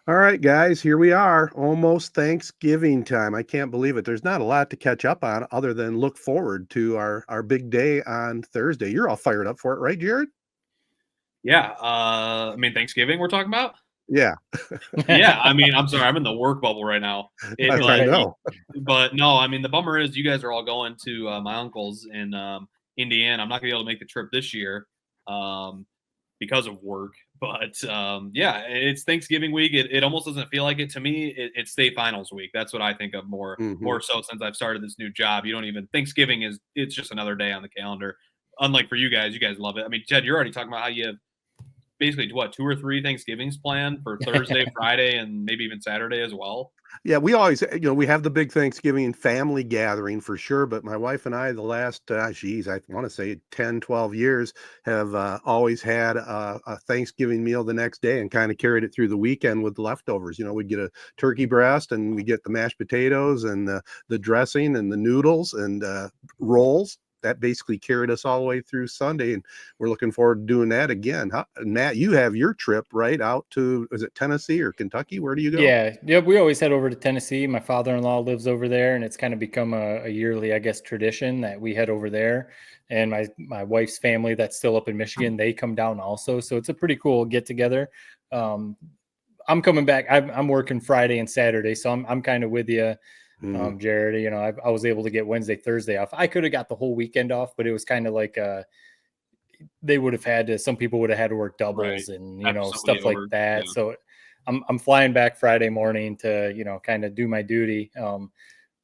All right, guys, here we are, almost Thanksgiving time. I can't believe it. There's not a lot to catch up on other than look forward to our big day on Thursday. You're all fired up for it, right, Jared? Yeah, Thanksgiving we're talking about? Yeah, Yeah, I'm sorry, I'm in the work bubble right now. It I but know. but no, the bummer is you guys are all going to, my uncle's in, Indiana. I'm not gonna be able to make the trip this year, um, because of work, but, yeah, it's Thanksgiving week. It almost doesn't feel like it to me. It's state finals week. That's what I think of Hmm. more so since I've started this new job. You don't even Thanksgiving it's just another day on the calendar. Unlike for you guys love it. I mean, Ted, you're already talking about how you have basically what 2 or 3 Thanksgivings planned for Thursday, Friday, and maybe even Saturday as well. Yeah, we always, we have the big Thanksgiving family gathering for sure. But my wife and I, the last, I want to say 10, 12 years, have always had a Thanksgiving meal the next day and kind of carried it through the weekend with leftovers. We'd get a turkey breast and we get the mashed potatoes and the dressing and the noodles and rolls. That basically carried us all the way through Sunday, and we're looking forward to doing that again. Matt, you have your trip right out to, is it Tennessee or Kentucky? Where do you go? Yeah, yep. We always head over to Tennessee. My father-in-law lives over there, and it's kind of become a yearly, I guess, tradition that we head over there. And my wife's family that's still up in Michigan, they come down also. So it's a pretty cool get together. Um, I'm coming back. I'm working Friday and Saturday, so I'm kind of with you, Mhm. Jared. I was able to get Wednesday, Thursday off. I could have got the whole weekend off, but it was kind of like they would have had to. Some people would have had to work Right. doubles and Have somebody stuff like over. that. Yeah. So I'm flying back Friday morning to kind of do my duty.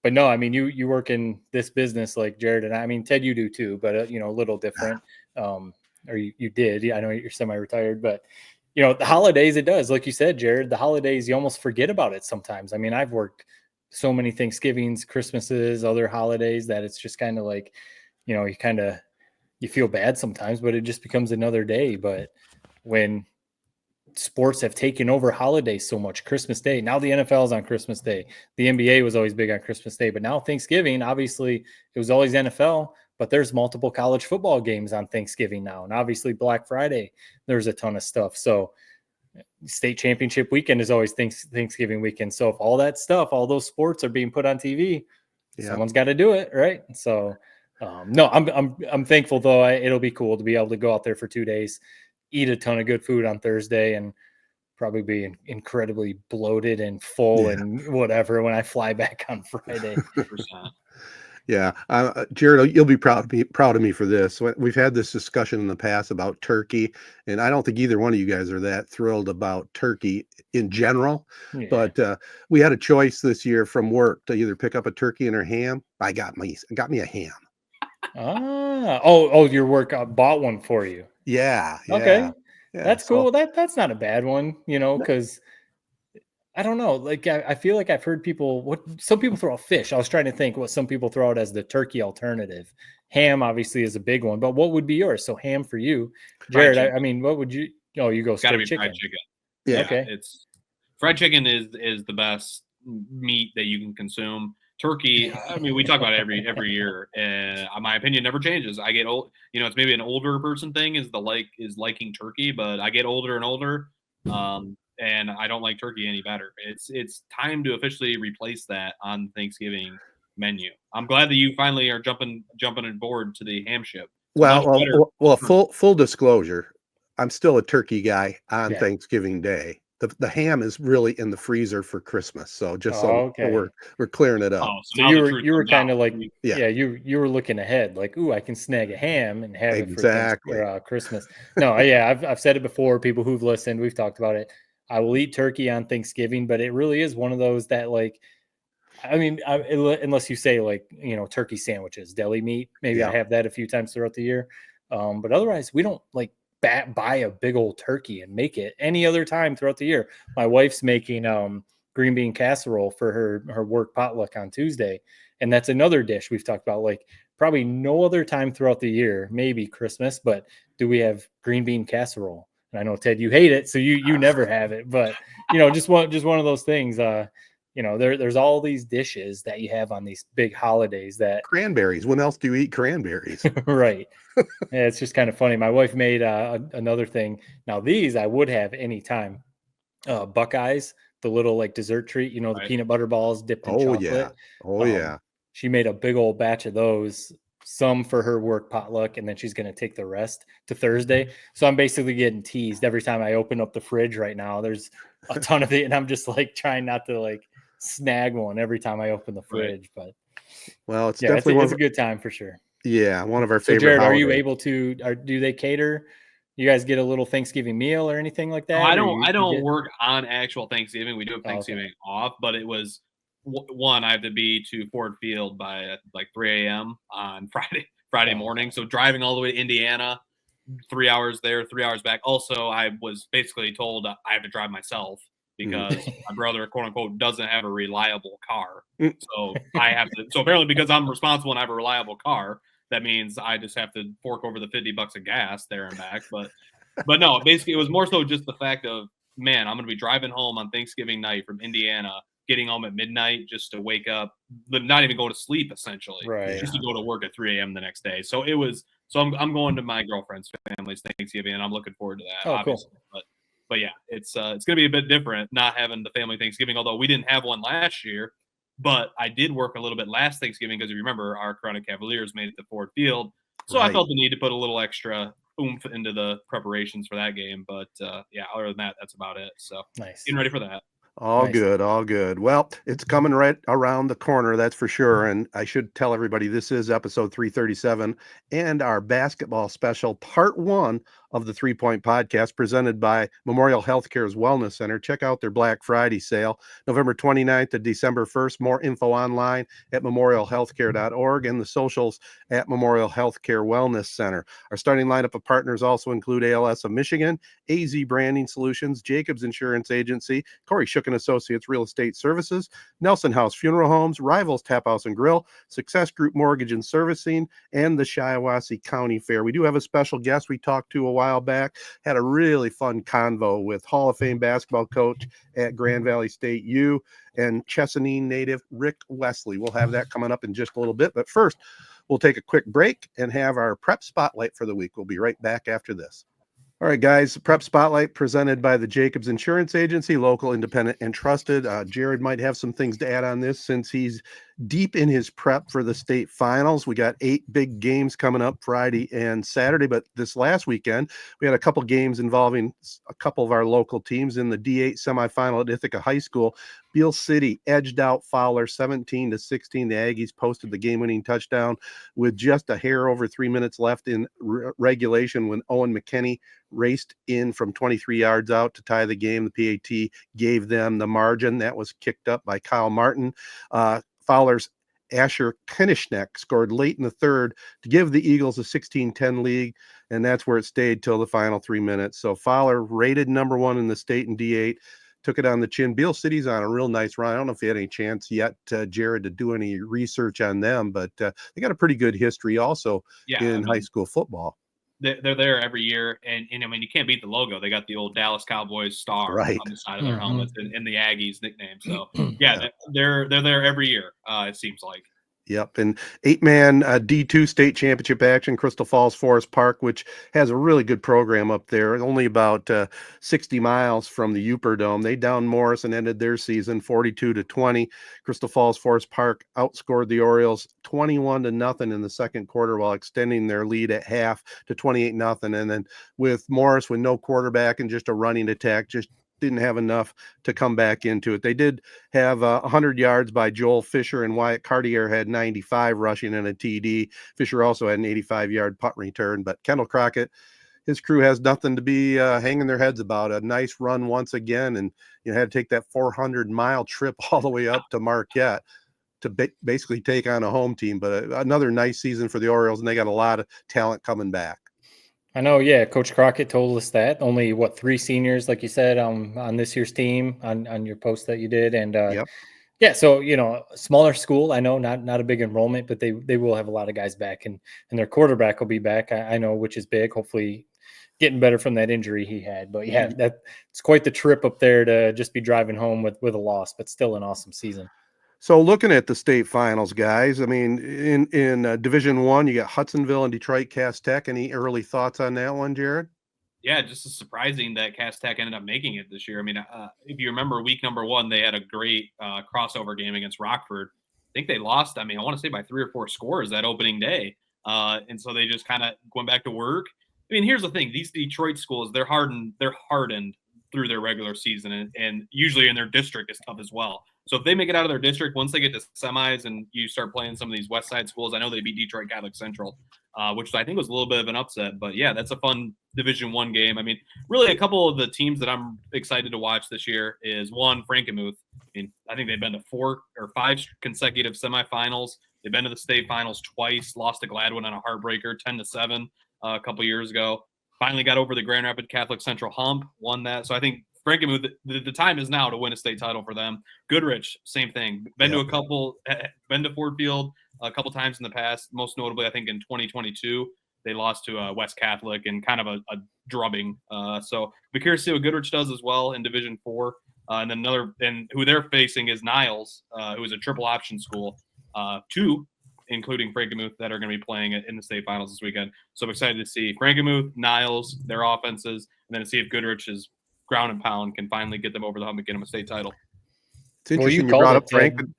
But no, I mean you work in this business like Jared and I mean Ted, you do too, but a little different. Or you did. Yeah, I know you're semi-retired, but the holidays it does, like you said, Jared. The holidays you almost forget about it sometimes. I mean, I've worked so many Thanksgivings, Christmases, other holidays that it's just kind of like you kind of you feel bad sometimes, but it just becomes another day. But when sports have taken over holidays so much, Christmas Day, now the NFL is on Christmas Day. The NBA was always big on Christmas Day, but now Thanksgiving, obviously, it was always NFL, but there's multiple college football games on Thanksgiving now. And obviously, Black Friday, there's a ton of stuff. So, state championship weekend is always Thanksgiving weekend. So, if all that stuff, all those sports are being put on TV, Yeah. someone's got to do it, right? So, no, I'm thankful though. It'll be cool to be able to go out there for 2 days, eat a ton of good food on Thursday, and probably be incredibly bloated and full Yeah. and whatever when I fly back on Friday. 100%. Yeah. Jared, you'll be proud of me for this. We've had this discussion in the past about turkey, and I don't think either one of you guys are that thrilled about turkey in general. Yeah. But we had a choice this year from work to either pick up a turkey and or ham. I got me a ham. Your work bought one for you. Yeah, yeah, Okay, yeah. that's So cool. That's not a bad one, because I don't know. Like I feel like I've heard people what some people throw out fish. I was trying to think what some people throw out as the turkey alternative. Ham obviously is a big one, but what would be yours? So ham for you, Fried Jared. I chicken. mean, what would you? Oh, you go It's gotta straight be fried chicken. chicken. yeah, Yeah, Okay. it's fried chicken is the best meat that you can consume. Turkey, we talk about it every year, and my opinion never changes. I get old, it's maybe an older person thing is liking turkey, but I get older and older, and I don't like turkey any better. It's time to officially replace that on Thanksgiving menu. I'm glad that you finally are jumping on board to the ham ship. It's a Well, much well, better well, well, alternative. full disclosure, I'm still a turkey guy on Yeah. Thanksgiving Day. The ham is really in the freezer for Christmas, so just so Okay. we're clearing it up. Oh, so So now you the were truth you were comes out. kind of like, Yeah, yeah, you were looking ahead, like, ooh, I can snag a ham and have it for exactly. Christmas. No, yeah, I've said it before. People who've listened, we've talked about it. I will eat turkey on Thanksgiving, but it really is one of those that, like, unless you say like turkey sandwiches, deli meat, maybe I Yeah. have that a few times throughout the year. But otherwise, we don't like buy a big old turkey and make it any other time throughout the year. My wife's making green bean casserole for her work potluck on Tuesday, and that's another dish we've talked about. Like probably no other time throughout the year, maybe Christmas, but do we have green bean casserole? And I know Ted, you hate it, so you never have it, but just one of those things. There's all these dishes that you have on these big holidays that Cranberries. When else do you eat cranberries? right. It's just kind of funny. My wife made another thing. Now these I would have any time. Buckeyes, the little like dessert treat, the Right. peanut butter balls dipped in Oh yeah. chocolate. Oh yeah. She made a big old batch of those, some for her work potluck, and then she's going to take the rest to Thursday. So I'm basically getting teased every time I open up the fridge right now. There's a ton of it, and I'm just like trying not to like snag one every time I open the Right. fridge. But Well, it's yeah, definitely it's a good time for sure. one of our So favorite Jared, are you holidays. able to, do they cater? You guys get a little Thanksgiving meal or anything like No, that? I Or don't. I you don't get, work on actual Thanksgiving. We do have oh, okay. Thanksgiving off, but it was one. I have to be to Ford Field by like 3 a.m. on Friday morning. So driving all the way to Indiana, 3 hours there, 3 hours back. Also, I was basically told I have to drive myself because my brother, quote unquote, doesn't have a reliable car. So I have to. So apparently, because I'm responsible and I have a reliable car, that means I just have to fork over the $50 of gas there and back. But no, basically, it was more so just the fact of, man, I'm going to be driving home on Thanksgiving night from Indiana, getting home at midnight just to wake up, but not even go to sleep, essentially, Right. just to go to work at 3 a.m. the next day. So it was. So I'm going to my girlfriend's family's Thanksgiving, and I'm looking forward to that. Oh, obviously. cool. But yeah, it's going to be a bit different not having the family Thanksgiving. Although we didn't have one last year, but I did work a little bit last Thanksgiving because if you remember, our Corona Cavaliers made it to Ford Field, so I felt the need to put a little extra oomph into the preparations for that game. But yeah, other than that, that's about it. So Nice. getting ready for that. All Nice. good, all good. Well, it's coming right around the corner, that's for sure. And I should tell everybody this is episode 337 and our basketball special, part 1 of the 3 Point Podcast, presented by Memorial Healthcare's Wellness Center. Check out their Black Friday sale, November 29th to December 1st. More info online at memorialhealthcare.org and the socials at Memorial Healthcare Wellness Center. Our starting lineup of partners also include ALS of Michigan, AZee Branding Solutions, Jacobs Insurance Agency, Kori and Associates Real Estate Services, Nelson House Funeral Homes, Rivals Taphouse and Grille, Success Group Mortgage and Servicing, and the Shiawassee County Fair. We do have a special guest we talked to a while back, had a really fun convo with Hall of Fame basketball coach at Grand Valley State U and Chesaning native Ric Wesley. We'll have that coming up in just a little bit, but first we'll take a quick break and have our prep spotlight for the week. We'll be right back after this. All right, guys, Prep Spotlight presented by the Jacobs Insurance Agency, local, independent, and trusted. Jared might have some things to add on this since he's deep in his prep for the state finals. We got 8 big games coming up Friday and Saturday, but this last weekend, we had a couple games involving a couple of our local teams in the D8 semifinal at Ithaca High School. Beale City edged out Fowler 17-16. The Aggies posted the game-winning touchdown with just a hair over 3 minutes left in regulation when Owen McKinney raced in from 23 yards out to tie the game. The PAT gave them the margin. That was kicked up by Kyle Martin. Fowler's Asher Kinishnek scored late in the third to give the Eagles a 16-10 lead, and that's where it stayed till the final 3 minutes. So Fowler, rated number 1 in the state in D8, took it on the chin. Beale City's on a real nice run. I don't know if you had any chance yet, Jared, to do any research on them, but they got a pretty good history also in high school football. They're there every year, and I mean, you can't beat the logo. They got the old Dallas Cowboys star on the side of their helmets and the Aggies nickname. So yeah, they're there every year. It seems like. Yep, and 8-man D2 state championship action, Crystal Falls Forest Park, which has a really good program up there. Only about 60 miles from the Uper Dome. They downed Morris and ended their season 42-20. Crystal Falls Forest Park outscored the Orioles 21-0 in the second quarter while extending their lead at half to 28-0. And then with Morris with no quarterback and just a running attack, just didn't have enough to come back into it. They did have 100 yards by Joel Fisher, and Wyatt Cartier had 95 rushing and a TD. Fisher also had an 85-yard punt return, but Kendall Crockett, his crew has nothing to be hanging their heads about. A nice run once again, and had to take that 400-mile trip all the way up to Marquette to basically take on a home team. But another nice season for the Orioles, and they got a lot of talent coming back. I know, yeah. Coach Crockett told us that only 3 seniors, like you said, on this year's team on your post that you did, and yeah. So smaller school. I know not a big enrollment, but they will have a lot of guys back, and their quarterback will be back. I know, which is big. Hopefully, getting better from that injury he had. But yeah, it's quite the trip up there to just be driving home with a loss, but still an awesome season. So looking at the state finals, guys, I mean, in Division I, you got Hudsonville and Detroit Cass Tech. Any early thoughts on that one, Jared? Yeah, just as surprising that Cass Tech ended up making it this year. I mean, if you remember week number 1, they had a great crossover game against Rockford. I think they lost, I want to say by 3 or 4 scores that opening day. And so they just kind of went back to work. I mean, here's the thing. These Detroit schools, they're hardened through their regular season, and usually in their district is tough as well. So if they make it out of their district, once they get to semis and you start playing some of these West Side schools, I know they beat Detroit Catholic Central, which I think was a little bit of an upset. But yeah, that's a fun Division I game. I mean, really a couple of the teams that I'm excited to watch this year is one, Frankenmuth. I think they've been to 4 or 5 consecutive semifinals. They've been to the state finals twice, lost to Gladwin on a heartbreaker, 10-7 a couple years ago. Finally got over the Grand Rapids Catholic Central hump, won that. So I think Frankenmuth, the time is now to win a state title for them. Goodrich, same thing. Been to Ford Field a couple times in the past, most notably, I think in 2022, they lost to West Catholic in kind of a drubbing. So be curious to see what Goodrich does as well in Division 4. And then who they're facing is Niles, who is a triple option school. 2, including Frankenmuth, that are going to be playing in the state finals this weekend. So I'm excited to see Frankenmuth, Niles, their offenses, and then to see if Goodrich's ground and pound can finally get them over the hump and get them a state title. It's interesting you brought up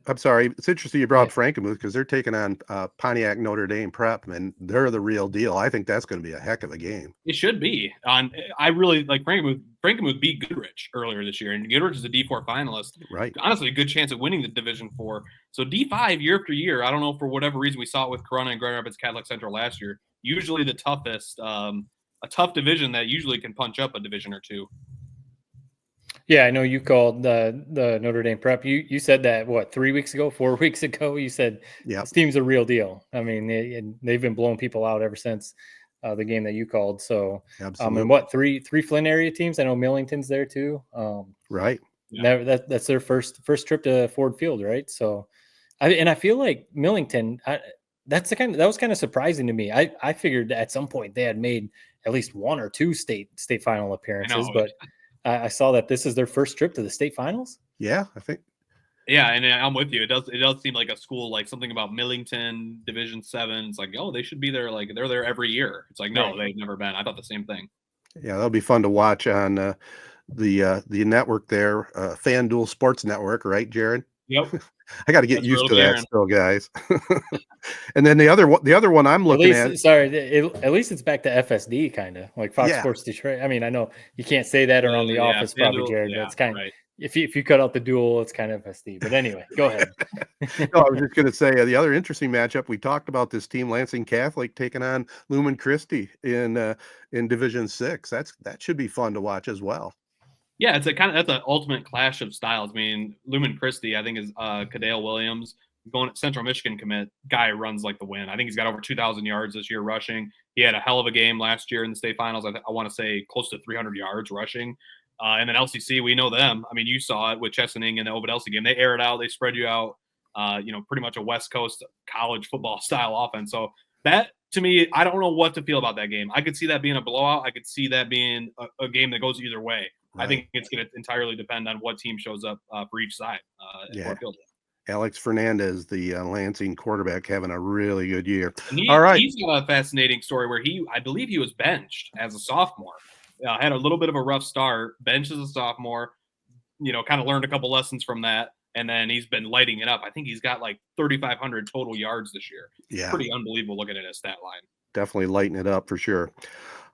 I'm sorry. It's interesting you brought up Frankenmuth because they're taking on Pontiac Notre Dame Prep, and they're the real deal. I think that's going to be a heck of a game. It should be. I really like Frankenmuth. Frankenmuth beat Goodrich earlier this year, and Goodrich is a D4 finalist. Right. Honestly, a good chance of winning the Division 4. So D5 year after year. I don't know, for whatever reason, we saw it with Corunna and Grand Rapids Catholic Central last year. Usually the toughest, a tough division that usually can punch up a division or two. Yeah, I know you called the Notre Dame Prep. You said that, 4 weeks ago? You said this team's a real deal. I mean, they've been blowing people out ever since the game that you called. So, and three Flint area teams? I know Millington's there too. Right. Yeah. That's their first trip to Ford Field, right? So, I feel like Millington. That was kind of surprising to me. I figured at some point they had made at least 1 or 2 state final appearances, but I saw that this is their first trip to the state finals. Yeah, I think. Yeah, and I'm with you. It does seem like a school, like something about Millington Division 7. It's like, oh, they should be there. Like they're there every year. It's like, no, they've never been. I thought the same thing. Yeah, that'll be fun to watch on the network there, FanDuel Sports Network, right, Jared? Yep. I got to get used to that still, guys. And then the other one I'm looking at. At least it's back to FSD, kind of like Fox Sports Detroit. I mean, I know you can't say that around the office, probably, Jared. But it's kind of if you cut out the dual, it's kind of FSD. But anyway, go ahead. No, I was just going to say the other interesting matchup. We talked about this team, Lansing Catholic, taking on Lumen Christi in Division 6. That should be fun to watch as well. Yeah, that's an ultimate clash of styles. I mean, Lumen Christi, I think, is Cadale Williams, going at Central Michigan commit. Guy runs like the wind. I think he's got over 2,000 yards this year rushing. He had a hell of a game last year in the state finals. I want to say close to 300 yards rushing. And then LCC, we know them. I mean, you saw it with Chesaning in the Ovid-Elsie game. They air it out. They spread you out. Pretty much a West Coast college football style offense. So that, to me, I don't know what to feel about that game. I could see that being a blowout. I could see that being a game that goes either way. Right. I think it's going to entirely depend on what team shows up for each side. Alex Fernandez, the Lansing quarterback, having a really good year. All right. He's got a fascinating story where I believe he was benched as a sophomore. Had a little bit of a rough start, benched as a sophomore, kind of learned a couple lessons from that. And then he's been lighting it up. I think he's got like 3,500 total yards this year. Yeah. Pretty unbelievable looking at his stat line. Definitely lighting it up for sure.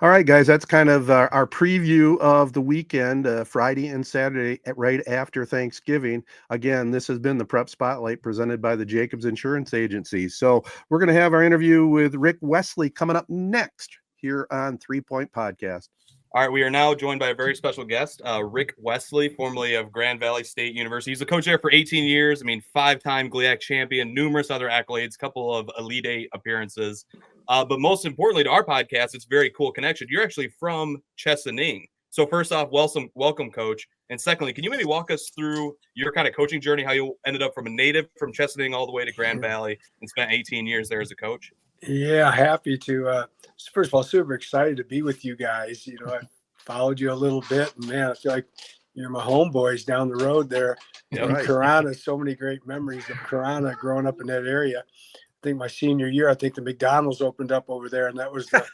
All right, guys, that's kind of our preview of the weekend, Friday and Saturday, right after Thanksgiving. Again, this has been the Prep Spotlight presented by the Jacobs Insurance Agency. So we're going to have our interview with Ric Wesley coming up next here on 3 Point Podcast. All right, we are now joined by a very special guest, Ric Wesley, formerly of Grand Valley State University. He's a coach there for 18 years. I mean, 5-time GLIAC champion, numerous other accolades, couple of Elite Eight appearances. But most importantly to our podcast, it's a very cool connection. You're actually from Chesaning. So first off, welcome, Coach. And secondly, can you maybe walk us through your kind of coaching journey, how you ended up from a native from Chesaning all the way to Grand Valley and spent 18 years there as a coach? Yeah, happy to. First of all, super excited to be with you guys. I followed you a little bit, and man, I feel like you're my homeboys down the road there. Yeah, in Corunna, so many great memories of Corunna growing up in that area. I think my senior year, the McDonald's opened up over there, and that was the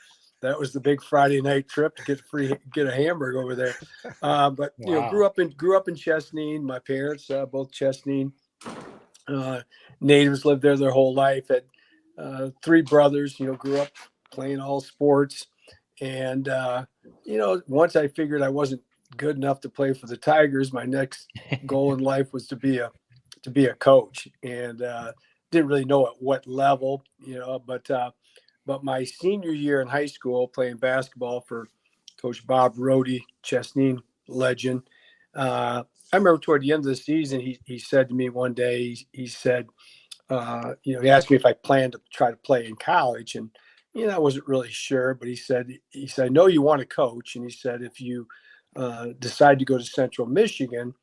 that was the big Friday night trip to get a hamburger over there. But you know, Wow. grew up in Chesaning. My parents both Chesaning natives, lived there their whole life. Had 3 brothers. You know, grew up playing all sports, and you know, once I figured I wasn't good enough to play for the Tigers, my next goal in life was to be a coach, and didn't really know at what level, you know, but my senior year in high school, playing basketball for Coach Bob Rohde, Chesaning legend. I remember toward the end of the season, he said to me one day, he said, you know, he asked me if I planned to try to play in college, and you know, I wasn't really sure, but he said, I know you want to coach, and he said, if you decide to go to Central Michigan,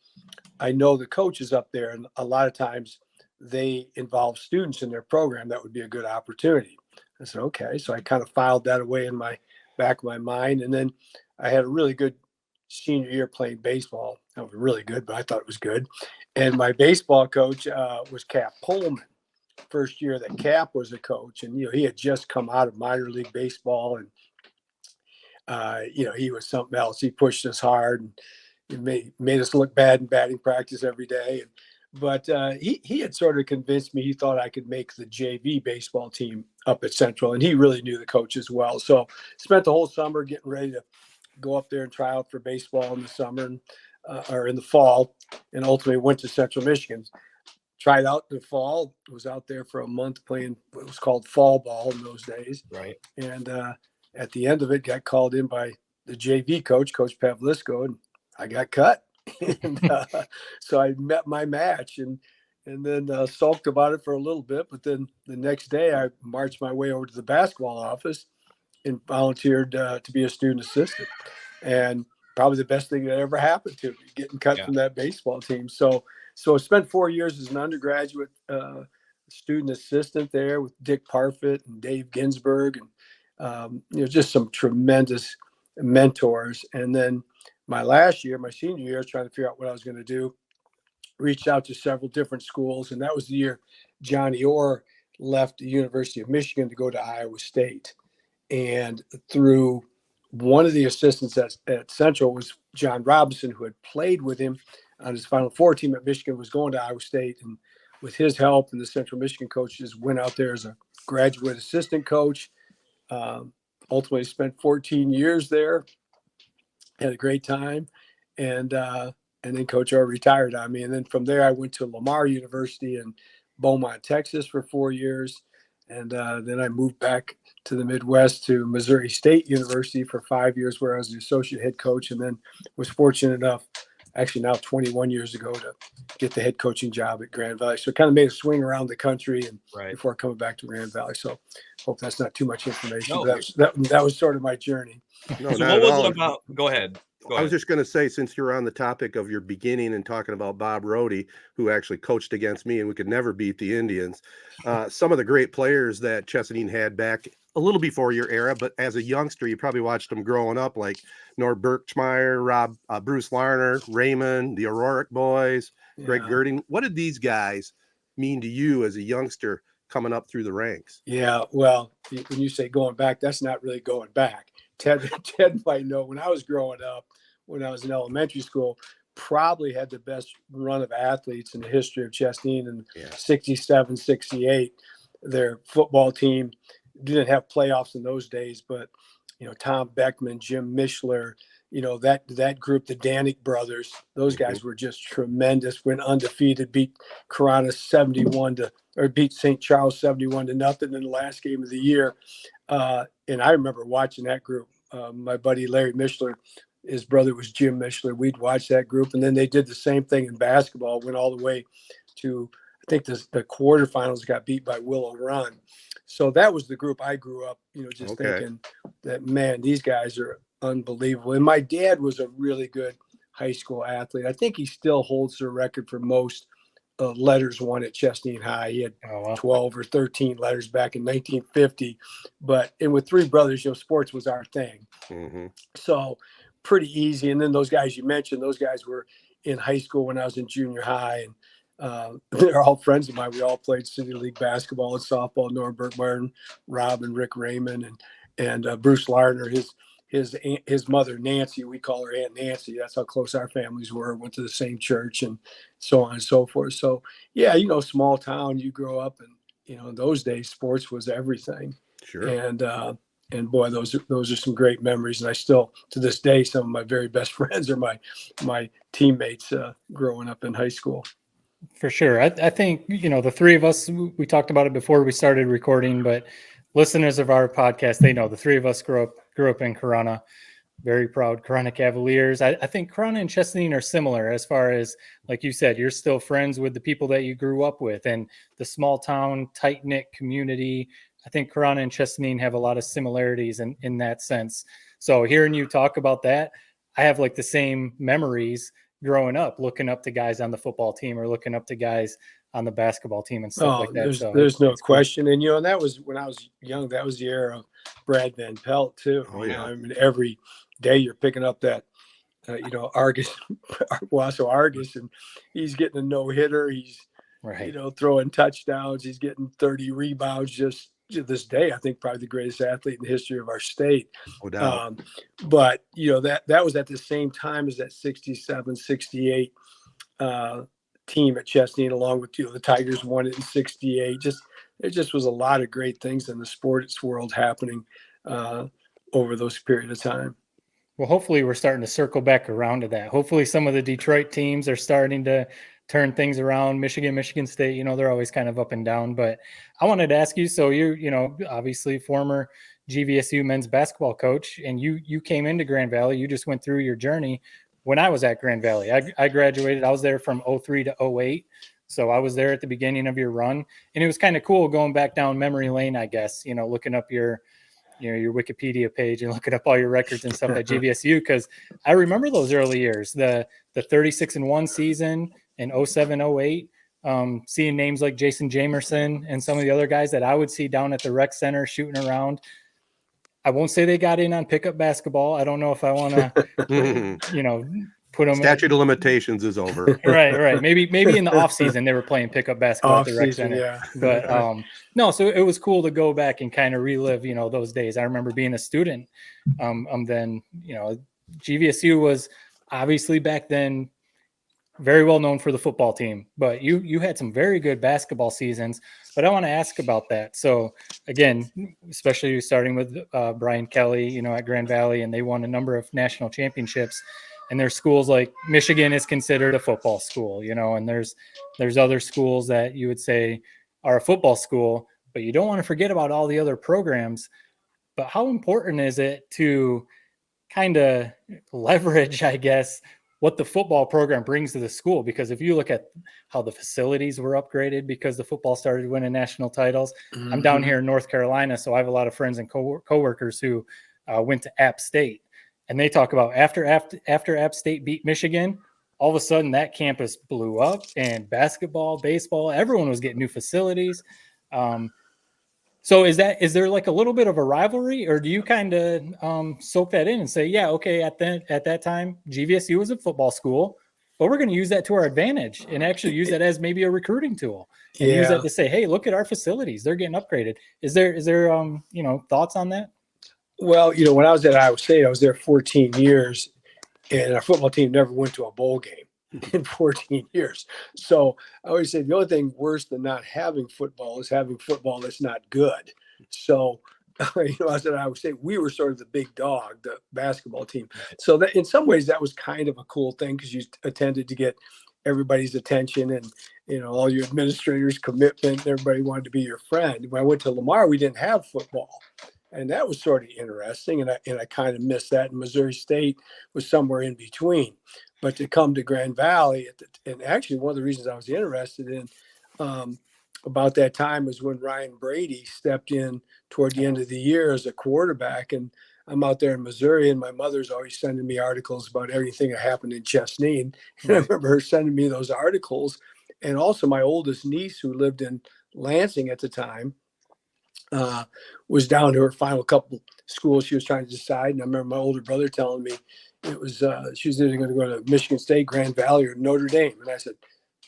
I know the coaches up there, and a lot of times they involve students in their program. That would be a good opportunity. I said, okay. So I kind of filed that away in my back of my mind. And then I had a really good senior year playing baseball. That was really good, but I thought it was good. And my baseball coach was Cap Pullman. First year that Cap was a coach, and you know, he had just come out of minor league baseball, and you know, he was something else. He pushed us hard, and it made us look bad in batting practice every day. But he had sort of convinced me. He thought I could make the JV baseball team up at Central, and he really knew the coach as well. So spent the whole summer getting ready to go up there and try out for baseball in the summer or in the fall, and ultimately went to Central Michigan. Tried out in the fall, was out there for a month playing what was called fall ball in those days. Right. And at the end of it, got called in by the JV coach, Coach Pavlisco, and I got cut. And so I met my match, and then sulked about it for a little bit. But then the next day, I marched my way over to the basketball office and volunteered to be a student assistant. And probably the best thing that ever happened to me, getting cut from that baseball team. So I spent 4 years as an undergraduate student assistant there with Dick Parfit and Dave Ginsburg, and you know, just some tremendous mentors. And then my last year, my senior year, trying to figure out what I was going to do, reached out to several different schools, and that was the year Johnny Orr left the University of Michigan to go to Iowa State. And through one of the assistants at Central was John Robinson, who had played with him on his Final Four team at Michigan, was going to Iowa State. And with his help and the Central Michigan coaches, went out there as a graduate assistant coach. Ultimately spent 14 years there, had a great time. And then Coach Orr retired on me. And then from there, I went to Lamar University in Beaumont, Texas for 4 years. And then I moved back to the Midwest to Missouri State University for 5 years, where I was the associate head coach, and then was fortunate enough, actually now 21 years ago, to get the head coaching job at Grand Valley. So it kind of made a swing around the country and before coming back to Grand Valley. So hope that's not too much information. No. But that was sort of my journey. No, So not what at was all. it about? Go ahead. I was just going to say, since you're on the topic of your beginning and talking about Bob Rohde, who actually coached against me, and we could never beat the Indians, some of the great players that Chesaning had back a little before your era, but as a youngster, you probably watched them growing up, like Nord Birchmeyer, Bruce Larner, Raymond, the Auroric boys, Greg Girding. What did these guys mean to you as a youngster coming up through the ranks? Yeah, well, when you say going back, that's not really going back. Ted might know, when I was growing up, when I was in elementary school, probably had the best run of athletes in the history of Chesaning in 67, 68. Their football team didn't have playoffs in those days, but, you know, Tom Beckman, Jim Mishler, you know, that group, the Danik brothers, those guys were just tremendous. Went undefeated, beat Corona beat St. Charles 71-0 in the last game of the year. And I remember watching that group. My buddy Larry Mishler, his brother was Jim Mishler. We'd watch that group. And then they did the same thing in basketball, went all the way to, I think the quarterfinals, got beat by Willow Run. So that was the group I grew up, you know, just thinking that, man, these guys are unbelievable. And my dad was a really good high school athlete. I think he still holds the record for most letters won at Chesaning High. He had 12 or 13 letters back in 1950. And with 3 brothers, you know, sports was our thing. So pretty easy. And then those guys you mentioned, those guys were in high school when I was in junior high. And they're all friends of mine. We all played City League basketball and softball, Norm Burkmartin, Rob and Rick Raymond. and Bruce Lardner, his mother Nancy, we call her Aunt Nancy. That's how close our families were. Went to the same church and so on and so forth. So yeah, small town. You grow up, and in those days, sports was everything. Sure. And boy, those are some great memories. And I still, to this day, some of my very best friends are my teammates growing up in high school. For sure. I think, the three of us, we talked about it before we started recording, but listeners of our podcast, they know the three of us grew up in Corunna, very proud Corunna Cavaliers. I think Corunna and Chesaning are similar as far as, like you said, you're still friends with the people that you grew up with, and the small town, tight knit community. I think Corunna and Chesaning have a lot of similarities in that sense. So hearing you talk about that, I have like the same memories growing up, looking up to guys on the football team or looking up to guys on the basketball team and stuff like that. There's no question. Cool. And, that was when I was young, that was the era of Brad Van Pelt too. Oh, yeah. I mean, every day you're picking up that, Argus, Wasso Argus, and he's getting a no-hitter. He's, right. Throwing touchdowns. He's getting 30 rebounds just to this day. I think probably the greatest athlete in the history of our state. No doubt. But, that was at the same time as that 67, 68 team at Chesaning, along with, the Tigers won it in 68. There just was a lot of great things in the sports world happening over those period of time. Well, hopefully we're starting to circle back around to that. Hopefully some of the Detroit teams are starting to turn things around. Michigan State, they're always kind of up and down. But I wanted to ask you, so you obviously former GVSU men's basketball coach, and you came into Grand Valley. You just went through your journey when I was at Grand Valley. I graduated. I was there from 03 to 08. So I was there at the beginning of your run. And it was kind of cool going back down memory lane, I guess, looking up your Wikipedia page and looking up all your records and stuff at GVSU, because I remember those early years, the 36-1 season in 07-08, seeing names like Jason Jamerson and some of the other guys that I would see down at the rec center shooting around. I won't say they got in on pickup basketball. I don't know if I want to, put them. Statute of limitations is over. Right. Maybe in the off season they were playing pickup basketball at the rec center. Yeah. But no, so it was cool to go back and kind of relive, those days. I remember being a student. Then, GVSU was obviously back then very well known for the football team, but you had some very good basketball seasons. But I want to ask about that. So again, especially starting with Brian Kelly, at Grand Valley, and they won a number of national championships. And there's schools like Michigan is considered a football school, and there's other schools that you would say are a football school, but you don't want to forget about all the other programs. But how important is it to kind of leverage, I guess, what the football program brings to the school? Because if you look at how the facilities were upgraded because the football started winning national titles, mm-hmm. I'm down here in North Carolina, so I have a lot of friends and coworkers who went to App State. And they talk about after App State beat Michigan, all of a sudden that campus blew up, and basketball, baseball, everyone was getting new facilities. So is there like a little bit of a rivalry, or do you kind of soak that in and say, yeah, okay, at that time, GVSU was a football school, but we're going to use that to our advantage and actually use that as maybe a recruiting tool and use that to say, hey, look at our facilities. They're getting upgraded. Is there thoughts on that? Well, when I was at Iowa State, I was there 14 years, and our football team never went to a bowl game in 14 years. So I always say the only thing worse than not having football is having football that's not good. So, I was at Iowa State, we were sort of the big dog, the basketball team. So that in some ways that was kind of a cool thing, because you tended to get everybody's attention and, all your administrators' commitment. Everybody wanted to be your friend. When I went to Lamar, we didn't have football. And that was sort of interesting, and I kind of missed that. And Missouri State was somewhere in between. But to come to Grand Valley, and actually one of the reasons I was interested in about that time was when Ryan Brady stepped in toward the end of the year as a quarterback. And I'm out there in Missouri, and my mother's always sending me articles about everything that happened in Chesaning. And I remember her sending me those articles. And also my oldest niece, who lived in Lansing at the time, was down to her final couple schools she was trying to decide. And I remember my older brother telling me it was she was either going to go to Michigan State, Grand Valley, or Notre Dame. And I said,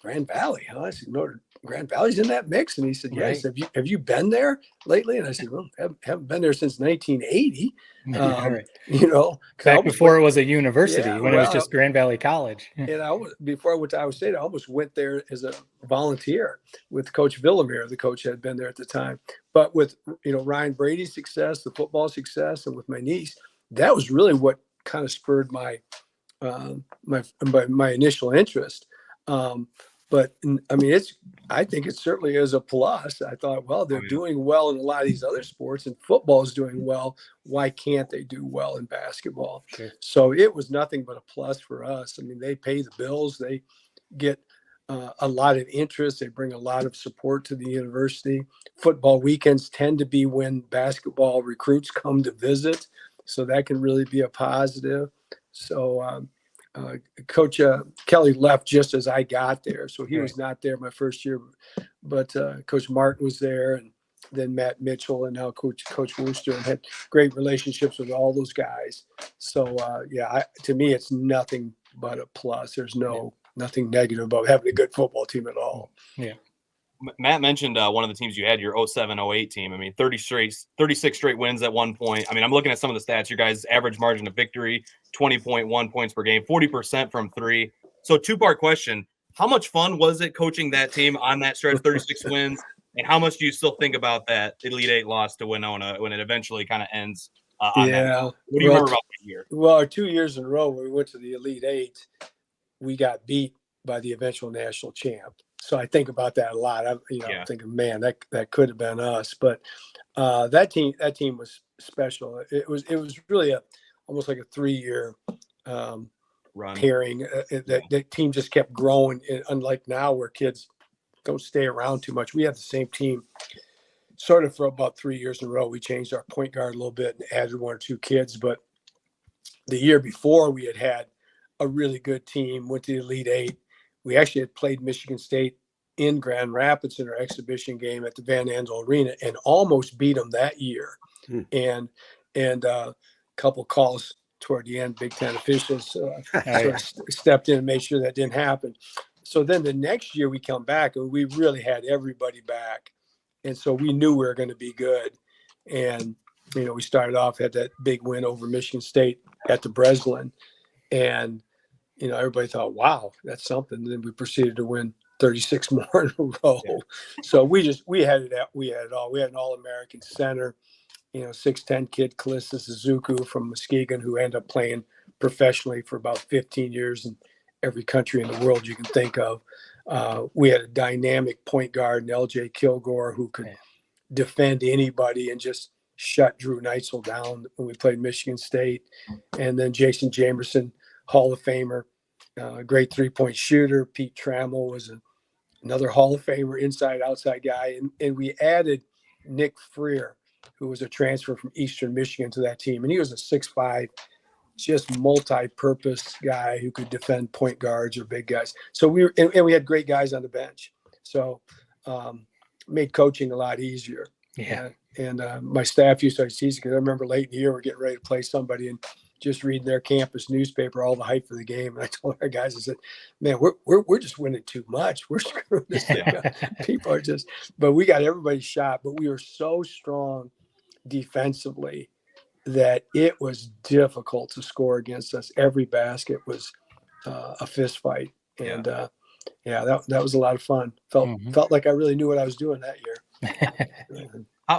Grand Valley, huh? I said, no, Grand Valley's in that mix. And he said, yes. Right. Have you been there lately? And I said, well, haven't been there since 1980. Right. You know, Back before it was a university, Yeah, when it was just Grand Valley College. and before I went to Iowa State, I almost went there as a volunteer with Coach Villamere. The coach had been there at the time. But with, you know, Ryan Brady's success, the football success, and with my niece, that was really what kind of spurred my my initial interest. But I mean, I think it certainly is a plus. I thought, well, they're doing well in a lot of these other sports, and football is doing well. Why can't they do well in basketball? Sure. So it was nothing but a plus for us. I mean, they pay the bills. They get a lot of interest. They bring a lot of support to the university. Football weekends tend to be when basketball recruits come to visit. So that can really be a positive. So Coach Kelly left just as I got there. So he was not there my first year. But Coach Martin was there, and then Matt Mitchell, and now Coach Wooster, and had great relationships with all those guys. So, to me, it's nothing but a plus. There's nothing negative about having a good football team at all. Yeah. Matt mentioned one of the teams you had, your 07-08 team. I mean, 36 straight wins at one point. I mean, I'm looking at some of the stats. Your guys' average margin of victory, 20.1 points per game, 40% from three. So two-part question. How much fun was it coaching that team on that stretch, 36 wins? And how much do you still think about that Elite Eight loss to Winona when it eventually kind of ends on that? What do you remember about that year? Well, our 2 years in a row when we went to the Elite Eight, we got beat by the eventual national champ. So I think about that a lot. I'm thinking, man, that could have been us. But that team was special. It was really almost like a 3-year run pairing. That team just kept growing. Unlike now, where kids don't stay around too much, we had the same team sort of for about 3 years in a row. We changed our point guard a little bit and added 1 or 2 kids. But the year before, we had a really good team. Went to the Elite Eight. We actually had played Michigan State in Grand Rapids in our exhibition game at the Van Andel Arena and almost beat them that year. And a couple calls toward the end, Big Ten officials sort of stepped in and made sure that didn't happen. So then the next year we come back and we really had everybody back. And so we knew we were going to be good. And, you know, we started off, had that big win over Michigan State at the Breslin. And, you know, everybody thought, wow, that's something. And then we proceeded to win 36 more in a row. Yeah. So we had it all. We had an All-American center, you know, 6'10" kid, Kalista Suzuku from Muskegon, who ended up playing professionally for about 15 years in every country in the world you can think of. We had a dynamic point guard, LJ Kilgore, who could defend anybody and just shut Drew Neitzel down when we played Michigan State. And then Jason Jamerson, Hall of Famer, great 3-point shooter. Pete Trammell was another Hall of Famer, inside-outside guy. And we added Nick Freer, who was a transfer from Eastern Michigan, to that team. And he was a 6'5", just multi-purpose guy who could defend point guards or big guys. So we had great guys on the bench. So made coaching a lot easier. Yeah. And my staff used to tease, because I remember late in the year, we're getting ready to play somebody and just reading their campus newspaper, all the hype for the game. And I told our guys, I said, man, we're just winning too much. We're screwing this thing up. People are just, but we got everybody shot, but we were so strong defensively that it was difficult to score against us. Every basket was a fist fight. And that was a lot of fun. Felt like I really knew what I was doing that year.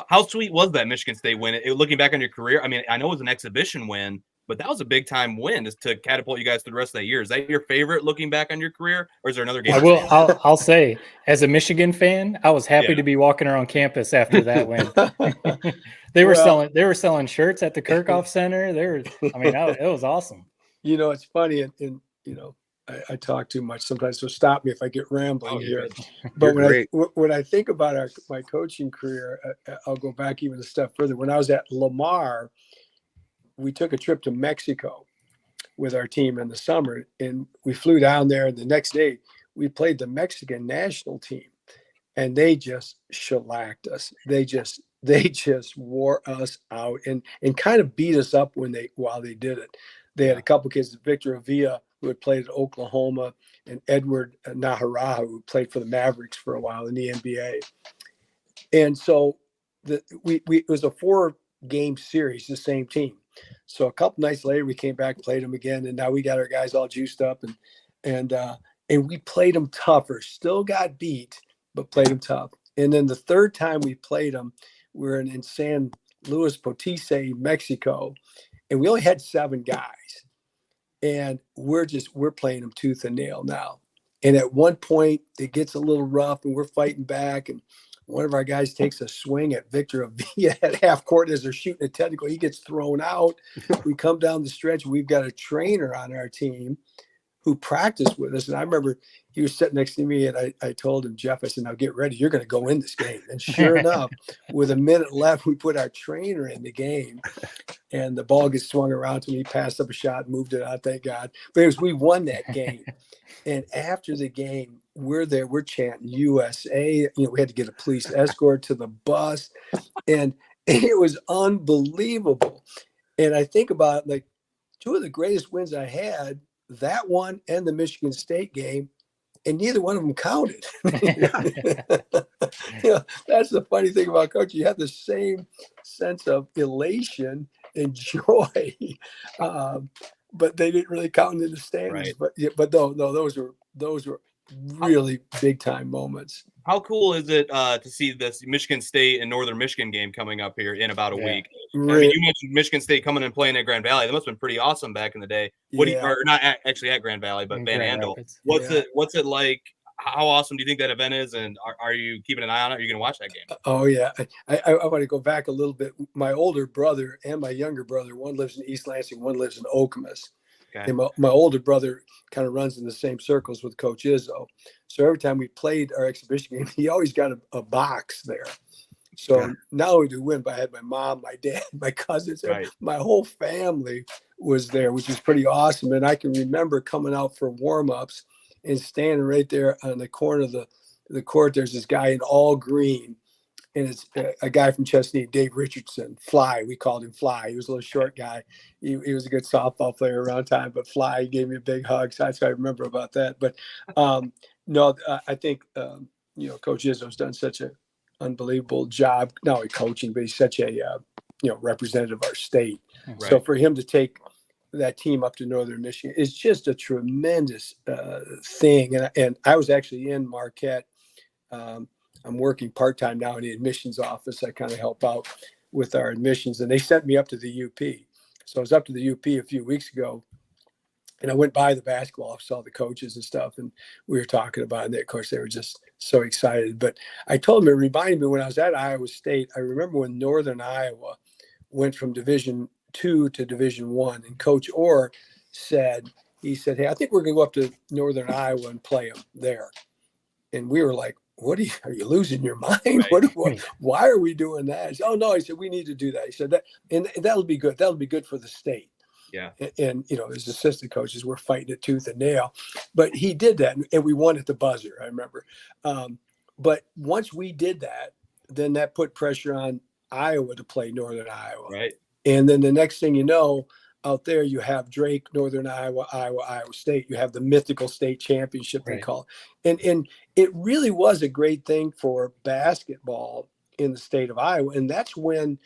How sweet was that Michigan State win? Looking back on your career, I mean, I know it was an exhibition win, but that was a big time win to catapult you guys through the rest of that year. Is that your favorite looking back on your career, or is there another game? I'll say, as a Michigan fan, I was happy to be walking around campus after that win. They were selling shirts at the Kirchhoff Center. It was awesome. You know, it's funny, and you know, I talk too much sometimes, so stop me if I get rambling here. But when I think about my coaching career, I'll go back even a step further. When I was at Lamar, we took a trip to Mexico with our team in the summer, and we flew down there. And the next day, we played the Mexican national team, and they just shellacked us. They just wore us out and kind of beat us up while they did it. They had a couple kids, Victor Avila, who had played at Oklahoma, and Edward Naharaha, who played for the Mavericks for a while in the NBA. And so it was a 4-game series, the same team. So a couple nights later, we came back, played them again, and now we got our guys all juiced up, and we played them tougher. Still got beat, but played them tough. And then the third time we played them, we were in San Luis Potosí, Mexico, and we only had 7 guys, and we're playing them tooth and nail now. And at one point, it gets a little rough, and we're fighting back, and one of our guys takes a swing at Victor Avila at half court as they're shooting a technical. He gets thrown out. We come down the stretch. We've got a trainer on our team who practiced with us. And I remember he was sitting next to me, and I told him, Jeff, I said, now get ready. You're going to go in this game. And sure enough, with a minute left, we put our trainer in the game, and the ball gets swung around to me. He passed up a shot, moved it out, thank God. But we won that game. And after the game, we're there, we're chanting USA. We had to get a police escort to the bus, and it was unbelievable. And I think about, like, 2 of the greatest wins I had, that one and the Michigan State game, and neither one of them counted. That's the funny thing about coaching. You have the same sense of elation and joy, but they didn't really count in the standings. Right. But no, those were really big time moments. How cool is it to see this Michigan State and Northern Michigan game coming up here in about a week? Really? I mean, you mentioned Michigan State coming and playing at Grand Valley. That must have been pretty awesome back in the day. Or not actually at Grand Valley, but Van Andel. What's it like? How awesome do you think that event is? And are you keeping an eye on it? Are you going to watch that game? Oh, yeah. I want to go back a little bit. My older brother and my younger brother, one lives in East Lansing, one lives in Okemos. Okay. And my older brother kind of runs in the same circles with Coach Izzo. So every time we played our exhibition game, he always got a box there. So not only do we win, but I had my mom, my dad, my cousins, right. My whole family was there, which was pretty awesome. And I can remember coming out for warm-ups and standing right there on the corner of the court. There's this guy in all green, and it's a guy from Chesnee, Dave Richardson, Fly. We called him Fly. He was a little short guy. He was a good softball player around time, but Fly, he gave me a big hug. So that's what I remember about that. But no, I think, Coach Izzo's done such an unbelievable job, not only coaching, but he's such a, representative of our state. Right. So for him to take that team up to Northern Michigan is just a tremendous thing. And I was actually in Marquette. I'm working part-time now in the admissions office. I kind of help out with our admissions, and they sent me up to the UP. So I was up to the UP a few weeks ago, and I went by the basketball, saw the coaches and stuff, and we were talking about it. And of course, they were just so excited. But I told them, it reminded me when I was at Iowa State, I remember when Northern Iowa went from Division II to Division I, and Coach Orr said, hey, I think we're going to go up to Northern Iowa and play them there. And we were like, are you losing your mind? Right. Why are we doing that? He said, oh, no. He said, we need to do that. He said that, and that'll be good. That'll be good for the state. Yeah. And as assistant coaches, we're fighting it tooth and nail, but he did that, and we won at the buzzer, I remember. But once we did that, then that put pressure on Iowa to play Northern Iowa. Right. And then the next thing you know, out there, you have Drake, Northern Iowa, Iowa State. You have the mythical state championship, they call it. And it really was a great thing for basketball in the state of Iowa. And that's when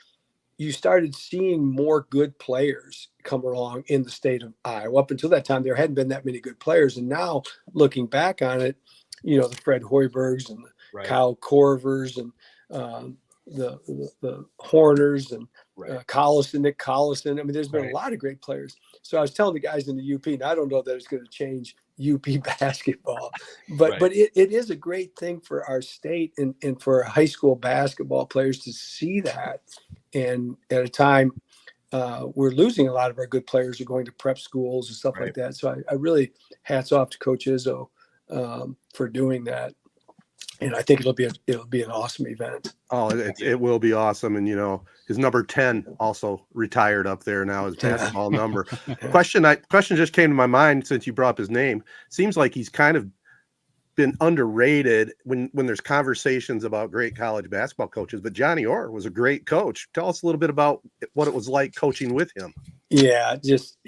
you started seeing more good players come along in the state of Iowa. Up until that time, there hadn't been that many good players. And now, looking back on it, the Fred Hoibergs and the Kyle Corvers and the Horners and Collison, Nick Collison. I mean, there's been a lot of great players. So I was telling the guys in the UP, and I don't know that it's going to change UP basketball, but it is a great thing for our state and for high school basketball players to see that. And at a time we're losing a lot of our good players are going to prep schools and stuff like that. So I really hats off to Coach Izzo for doing that. And I think it'll be an awesome event. Oh, it will be awesome. And, his number 10 also retired up there now, his basketball number. Question just came to my mind since you brought up his name. Seems like he's kind of been underrated when there's conversations about great college basketball coaches. But Johnny Orr was a great coach. Tell us a little bit about what it was like coaching with him. Yeah, just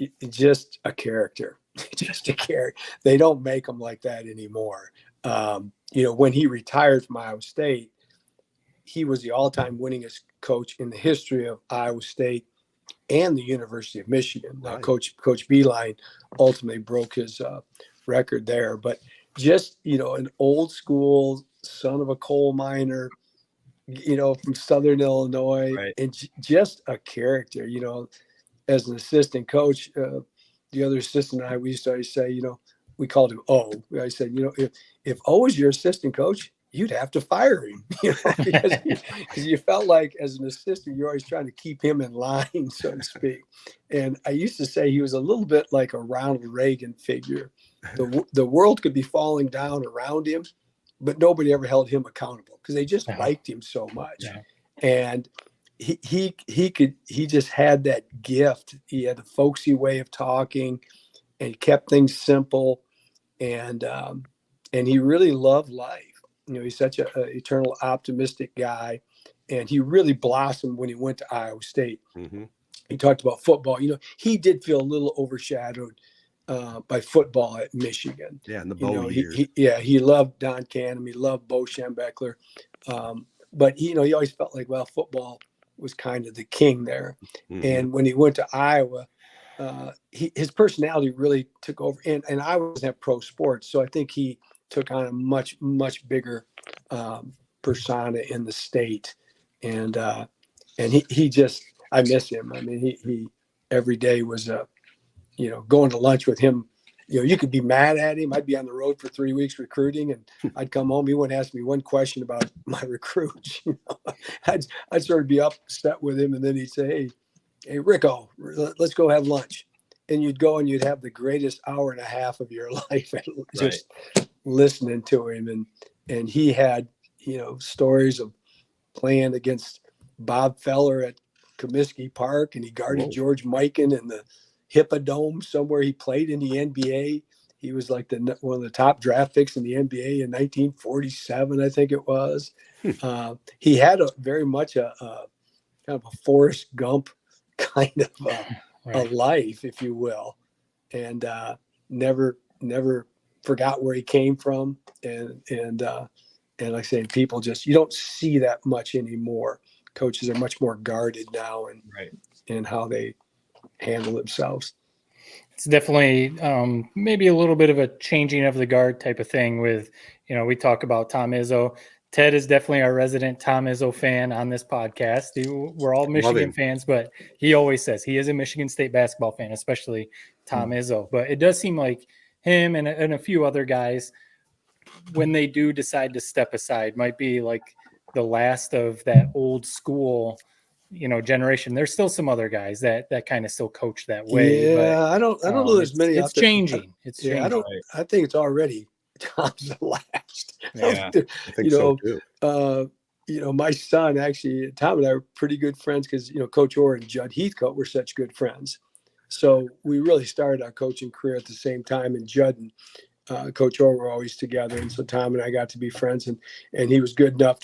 a character. just to carry. They don't make them like that anymore. When he retired from Iowa State, he was the all-time winningest coach in the history of Iowa State and the University of Michigan. Now, Right. Coach Beeline ultimately broke his record there, but just, an old school son of a coal miner, from Southern Illinois, Right. and just a character, as an assistant coach. The other assistant and I, we used to always say, we called him O. I said, if O was your assistant coach, you'd have to fire him, because you felt like as an assistant, you're always trying to keep him in line, so to speak. And I used to say he was a little bit like a Ronald Reagan figure. The world could be falling down around him, but nobody ever held him accountable because they just liked him so much. Yeah. And he just had that gift. He had a folksy way of talking, and he kept things simple. And he really loved life. He's such an eternal optimistic guy, and he really blossomed when he went to Iowa State. Mm-hmm. He talked about football. He did feel a little overshadowed by football at Michigan. Yeah, in the Bo years. He loved Don Canham. He loved Bo Schembechler. But he always felt like, football was kind of the king there. Mm-hmm. And when he went to Iowa, his personality really took over. And Iowa doesn't have pro sports, so I think he took on a much, much bigger persona in the state. And he just, I miss him. I mean, he every day was, going to lunch with him. You could be mad at him. I'd be on the road for 3 weeks recruiting, and I'd come home. He wouldn't ask me one question about my recruits. I'd sort of be upset with him, and then he'd say, hey, Rico, let's go have lunch. And you'd go and you'd have the greatest hour and a half of your life just listening to him. And he had, stories of playing against Bob Feller at Comiskey Park, and he guarded George Mikan in the Hippodome somewhere. He played in the NBA. He was like one of the top draft picks in the NBA in 1947, I think it was. He had very much a kind of a Forrest Gump kind of a life, if you will, and never forgot where he came from. And like I say, people you don't see that much anymore. Coaches are much more guarded now in how they handle themselves. It's definitely maybe a little bit of a changing of the guard type of thing with, we talk about Tom Izzo. Ted is definitely our resident Tom Izzo fan on this podcast. We're all Michigan fans, but he always says he is a Michigan State basketball fan, especially Tom Izzo. But it does seem like him and a few other guys, when they do decide to step aside, might be like the last of that old school generation. There's still some other guys that kind of still coach that way. Yeah, but, I don't know. There's many. It's changing. It's changing. I think it's already Tom's the last. Yeah, I think so too. My son, actually, Tom and I were pretty good friends because Coach Orr and Judd Heathcote were such good friends. So we really started our coaching career at the same time, and Judd and Coach Orr were always together, and so Tom and I got to be friends, and he was good enough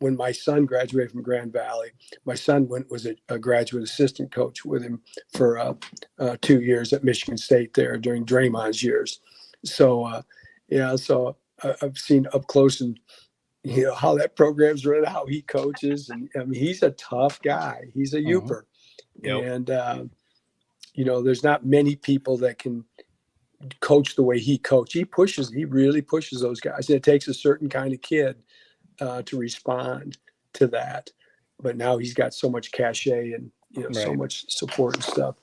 when my son graduated from Grand Valley. My son was a graduate assistant coach with him for 2 years at Michigan State there during Draymond's years. So so I've seen up close and how that program's run, how he coaches, and I mean he's a tough guy. He's a Youper, and there's not many people that can coach the way he coached. He really pushes those guys. It takes a certain kind of kid to respond to that. But now he's got so much cachet and so much support and stuff.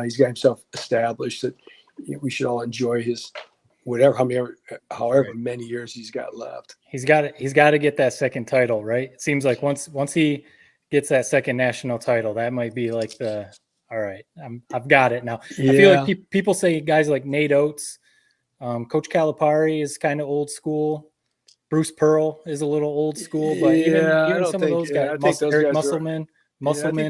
He's got himself established that we should all enjoy his however many years he's got left. He's got to get that second title, right? It seems like once he gets that second national title, that might be like all right, I've got it now. Yeah. I feel like people say guys like Nate Oates, Coach Calipari is kind of old school. Bruce Pearl is a little old school, but even some of those guys, Eric Musselman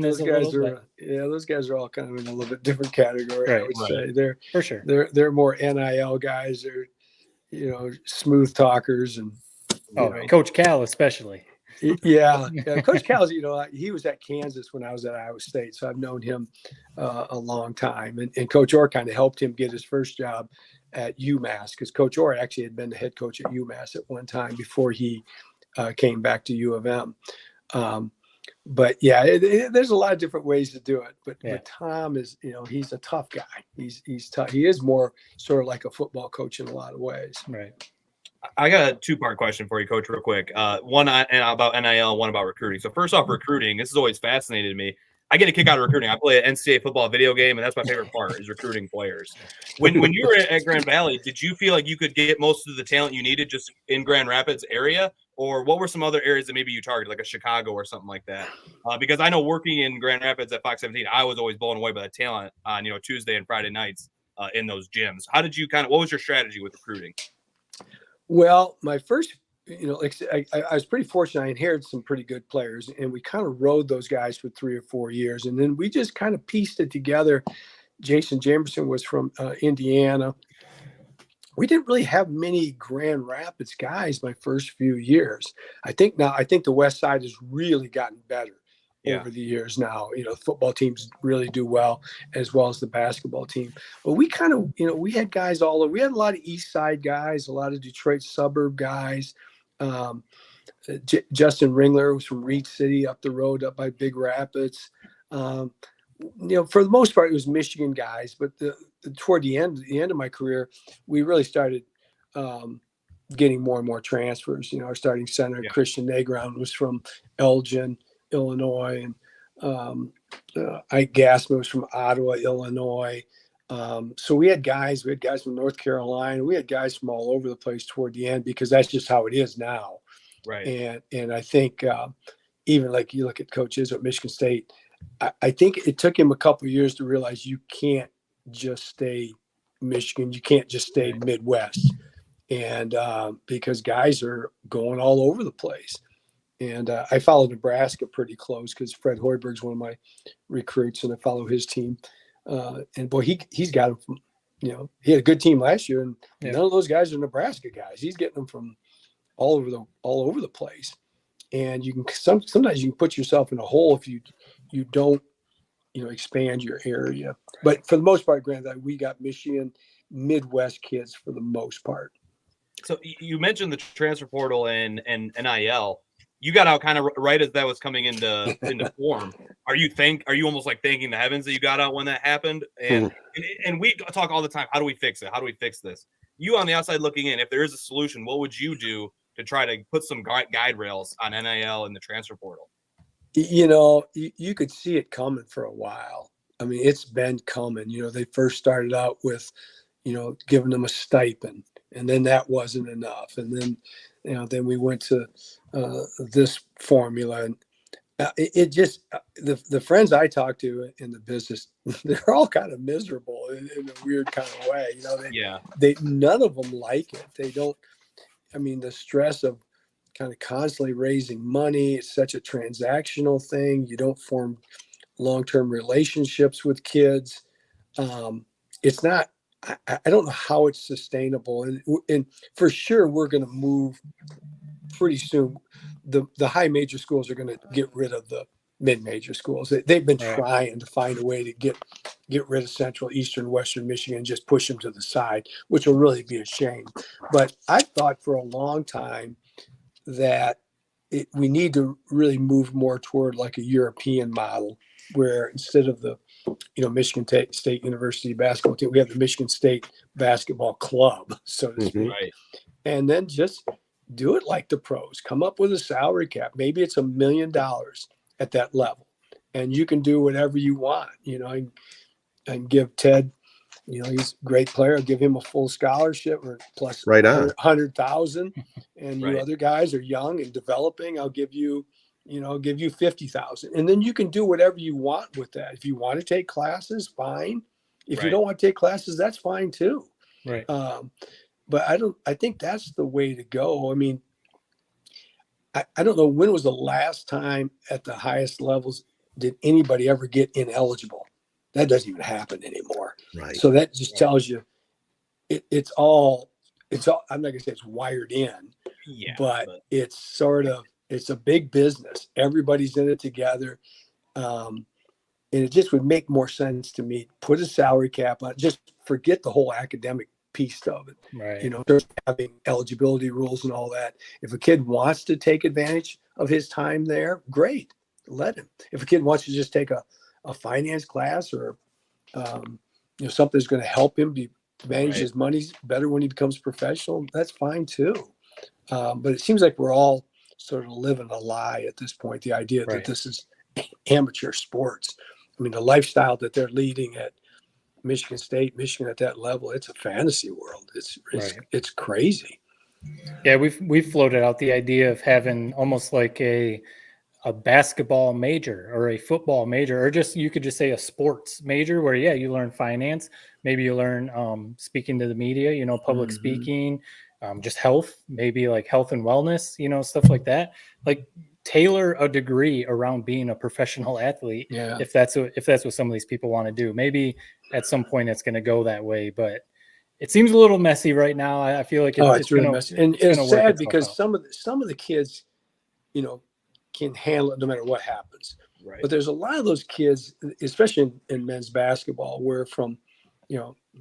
is a little bit. Yeah, those guys are all kind of in a little bit different category. I would say they're for sure. They're more NIL guys. They're smooth talkers and Coach Cal especially. Yeah. Coach Cal's, he was at Kansas when I was at Iowa State, so I've known him a long time. And Coach Orr kind of helped him get his first job at UMass, because Coach Orr actually had been the head coach at UMass at one time before he came back to U of M. But yeah, there's a lot of different ways to do it. But Tom is, he's a tough guy. He's tough. He is more sort of like a football coach in a lot of ways. Right. I got a two-part question for you, Coach, real quick. One about NIL, one about recruiting. So first off, recruiting. This has always fascinated me. I get a kick out of recruiting. I play an NCAA football video game, and that's my favorite part is recruiting players. When you were at Grand Valley, did you feel like you could get most of the talent you needed just in Grand Rapids area? Or what were some other areas that maybe you targeted, like a Chicago or something like that? Because I know working in Grand Rapids at Fox 17, I was always blown away by the talent on Tuesday and Friday nights in those gyms. How did you what was your strategy with recruiting? Well, my first, I was pretty fortunate. I inherited some pretty good players, and we kind of rode those guys for 3 or 4 years. And then we just kind of pieced it together. Jason Jamerson was from Indiana. We didn't really have many Grand Rapids guys my first few years. I think the West Side has really gotten better over the years now. Football teams really do well as the basketball team. But we kind of, we had guys all over. We had a lot of East Side guys, a lot of Detroit suburb guys. Justin Ringler was from Reed City up the road, up by Big Rapids. For the most part, it was Michigan guys. But toward the end of my career, we really started getting more and more transfers. Our starting center, Christian Negron, was from Elgin, Illinois, and Ike Gassman was from Ottawa, Illinois. So we had guys from North Carolina. We had guys from all over the place toward the end, because that's just how it is now. Right. And I think even like you look at Coach Izzo at Michigan State, I think it took him a couple of years to realize you can't just stay Michigan. You can't just stay Midwest. And because guys are going all over the place. And I follow Nebraska pretty close because Fred Hoiberg's one of my recruits, and I follow his team. And boy, he's got them from, he had a good team last year, and none of those guys are Nebraska guys. He's getting them from all over the place. And you can sometimes you can put yourself in a hole if you don't expand your area. But for the most part, granted, we got Michigan Midwest kids for the most part. So you mentioned the transfer portal and NIL. You got out kind of right as that was coming into form. Are you almost like thanking the heavens that you got out when that happened? And we talk all the time. How do we fix it? How do we fix this? You on the outside looking in, if there is a solution, what would you do to try to put some guide rails on NIL and the transfer portal? You could see it coming for a while. I mean, it's been coming. They first started out with, giving them a stipend, and then that wasn't enough. And then, then we went to this formula, and it just the friends I talk to in the business, they're all kind of miserable in a weird kind of way. They none of them like it. They don't. I mean, the stress of kind of constantly raising money. It's such a transactional thing. You don't form long-term relationships with kids. It's not. I don't know how it's sustainable, and for sure we're going to move pretty soon. The high major schools are going to get rid of the mid-major schools. They've been trying to find a way to get rid of Central, Eastern, Western Michigan and just push them to the side, which will really be a shame. But I thought for a long time that we need to really move more toward like a European model, where instead of the Michigan State University basketball team, we have the Michigan State basketball club, so to speak. Right. And then just do it like the pros. Come up with a salary cap. Maybe it's $1 million at that level, and you can do whatever you want. And give Ted, he's a great player. I'll give him a full scholarship or plus right on 100,000. And you other guys are young and developing. I'll give you, give you 50,000, and then you can do whatever you want with that. If you want to take classes, fine. If you don't want to take classes, that's fine too. Right. But I think that's the way to go. I mean, I don't know, when was the last time at the highest levels did anybody ever get ineligible? That doesn't even happen anymore. Right. So that just tells you it's all, I'm not gonna say it's wired in, but it's sort of It's a big business. Everybody's in it together. And it just would make more sense to me. Put a salary cap on, just forget the whole academic piece of it. Right. You know, there's having eligibility rules and all that. If a kid wants to take advantage of his time there, great, let him. If a kid wants to just take a finance class or, something that's going to help him manage his money better when he becomes professional, that's fine too. But it seems like we're all sort of living a lie at this point. The idea that this is amateur sports. I mean, the lifestyle that they're leading at Michigan State, Michigan at that level, it's a fantasy world. It's crazy. Yeah, we've floated out the idea of having almost like a basketball major or a football major, or just, you could just say a sports major where, you learn finance, maybe you learn speaking to the media, public speaking, just health, maybe like health and wellness, stuff like that. Like tailor a degree around being a professional athlete. If that's what some of these people want to do. Maybe at some point it's going to go that way, but it seems a little messy right now. I feel like it's really messy, and it's sad because some of the kids, can handle it no matter what happens. Right. But there's a lot of those kids, especially in men's basketball, where from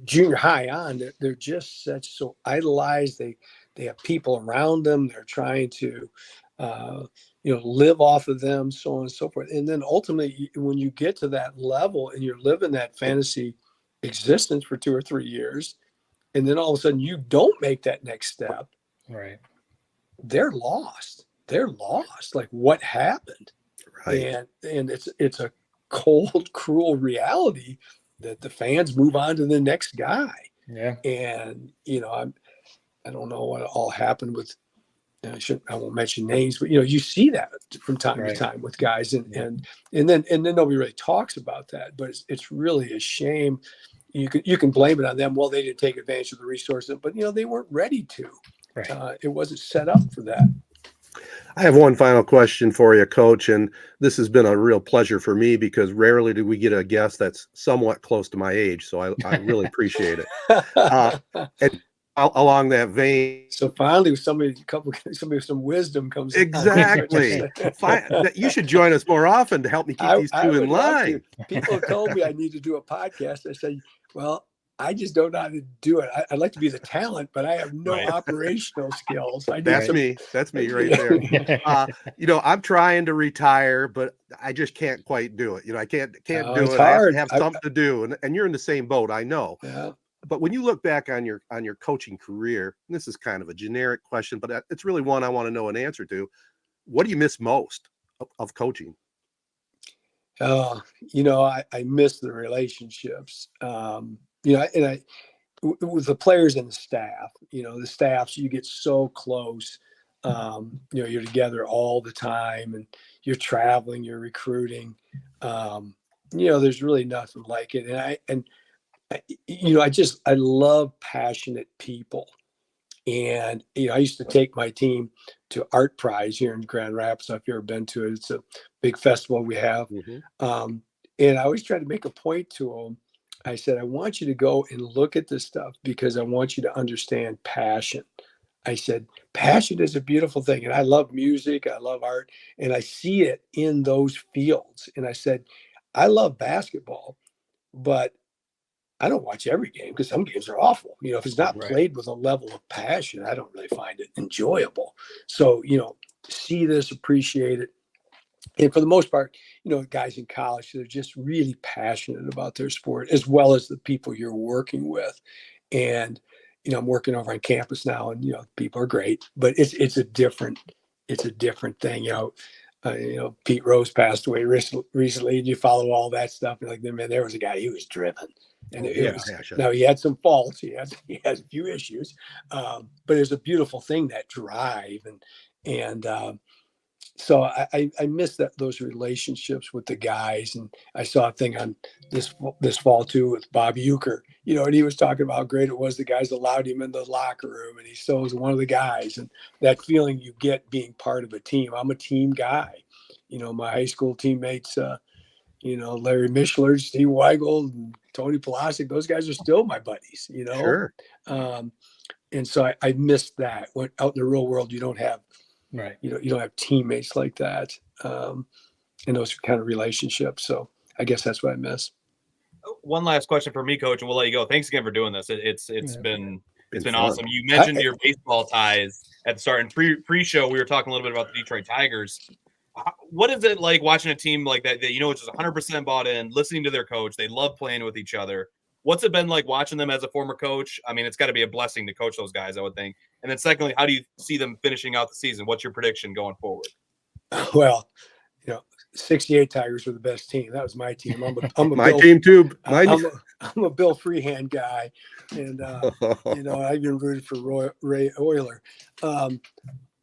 junior high on, they're just so idolized. They have people around them. They're trying to live off of them, so on and so forth. And then ultimately, when you get to that level and you're living that fantasy existence for 2 or 3 years, and then all of a sudden you don't make that next step, right? They're lost. Like, what happened? Right. And it's a cold, cruel reality that the fans move on to the next guy. Yeah. And I don't know what all happened with. I won't mention names, but you see that from time to time with guys, and then nobody really talks about that. But it's really a shame. You can blame it on them. Well, they didn't take advantage of the resources, but they weren't ready to. Right. It wasn't set up for that. I have one final question for you, Coach, and this has been a real pleasure for me because rarely do we get a guest that's somewhat close to my age, so I really appreciate it. And along that vein, so finally, somebody with some wisdom comes. Exactly. You should join us more often to help me keep these two in line. People told me I need to do a podcast. I said, well, I just don't know how to do it. I'd like to be the talent, but I have no operational skills. That's me right there. I'm trying to retire, but I just can't quite do it. I can't do it. Hard. I have to have something to do. And you're in the same boat, I know. Yeah. But when you look back on your coaching career, and this is kind of a generic question, but it's really one I want to know an answer to. What do you miss most of coaching? I miss the relationships. With the players and the staff, the staffs, you get so close. You're together all the time, and you're traveling, you're recruiting. There's really nothing like it. I love passionate people. And, I used to take my team to Art Prize here in Grand Rapids. If you've ever been to it, it's a big festival we have. Mm-hmm. And I always try to make a point to them. I said, I want you to go and look at this stuff because I want you to understand passion. I said, passion is a beautiful thing. And I love music. I love art. And I see it in those fields. And I said, I love basketball, but I don't watch every game because some games are awful. If it's not played with a level of passion, I don't really find it enjoyable. So, see this, appreciate it. And for the most part, guys in college, they're just really passionate about their sport as well as the people you're working with. And, I'm working over on campus now, and, people are great, but it's a different thing. Pete Rose passed away recently, and you follow all that stuff. And like, man, there was a guy, he was driven. And now he had some faults. He has a few issues, but it's a beautiful thing, that drive. And so I miss those relationships with the guys. And I saw a thing on this fall too with Bob Uecker, and he was talking about how great it was. The guys allowed him in the locker room, and he still was one of the guys. And that feeling you get being part of a team. I'm a team guy. My high school teammates, Larry Mishler, Steve Weigel, and Tony Polasic, those guys are still my buddies, Sure. And so I missed that. When out in the real world, you don't have Right. You don't have teammates like that, in those kind of relationships. So I guess that's what I miss. One last question for me, Coach, and we'll let you go. Thanks again for doing this. It's Yeah. been fun. awesome. You mentioned your baseball ties at the start, and pre-show we were talking a little bit about the Detroit Tigers. What is it like watching a team like that it's just 100% bought in, listening to their coach? They love playing with each other. What's it been like watching them as a former coach? I mean, it's got to be a blessing to coach those guys, I would think. And then secondly, how do you see them finishing out the season? What's your prediction going forward? Well, 68 Tigers were the best team. That was my team. I'm a My team too. I'm a Bill Freehand guy, and I've even rooted for Ray Euler.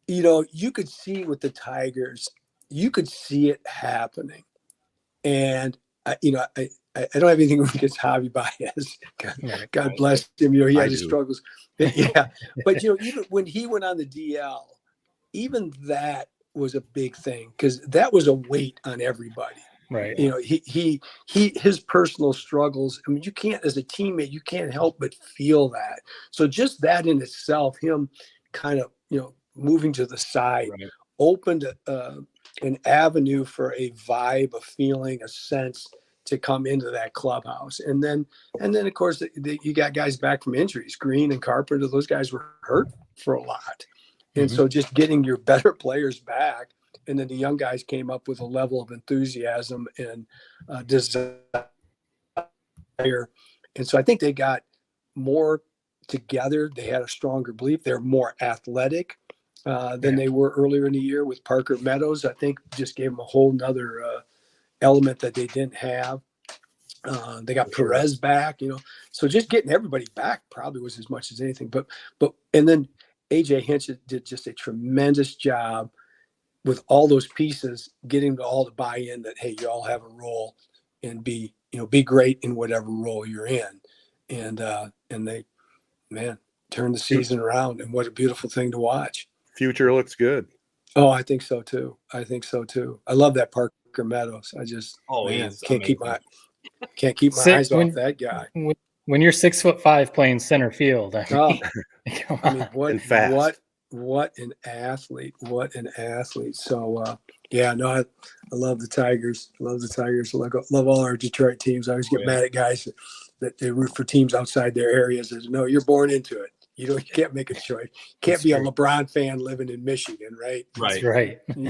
You could see with the Tigers, you could see it happening, and I don't have anything against Javi Baez. God bless him. He had his struggles. Yeah, but even when he went on the DL, even that was a big thing because that was a weight on everybody. Right. His personal struggles. I mean, you can't, as a teammate, you can't help but feel that. So just that in itself, him kind of, moving to the side, opened an avenue for a vibe, a feeling, a sense to come into that clubhouse. And then of course, you got guys back from injuries. Green and Carpenter, those guys were hurt for a lot. And so just getting your better players back, and then the young guys came up with a level of enthusiasm and desire. And so I think they got more together. They had a stronger belief. They're more athletic than they were earlier in the year with Parker Meadows. I think just gave them a whole nother element that they didn't have. They got Perez back, so just getting everybody back probably was as much as anything. But and then AJ Hinch did just a tremendous job with all those pieces, getting to all the buy-in that, hey, you all have a role and be great in whatever role you're in. And they, turned the season around, and what a beautiful thing to watch. Future looks good. Oh, I think so too. I love that Parker Meadows. I just can't keep my eyes off that guy. When you're 6'5" playing center field, what an athlete! What an athlete! So I love the Tigers. Love all our Detroit teams. I always get mad at guys that they root for teams outside their areas. No, you're born into it. You can't make a choice. You can't be a LeBron fan living in Michigan, right? Right. I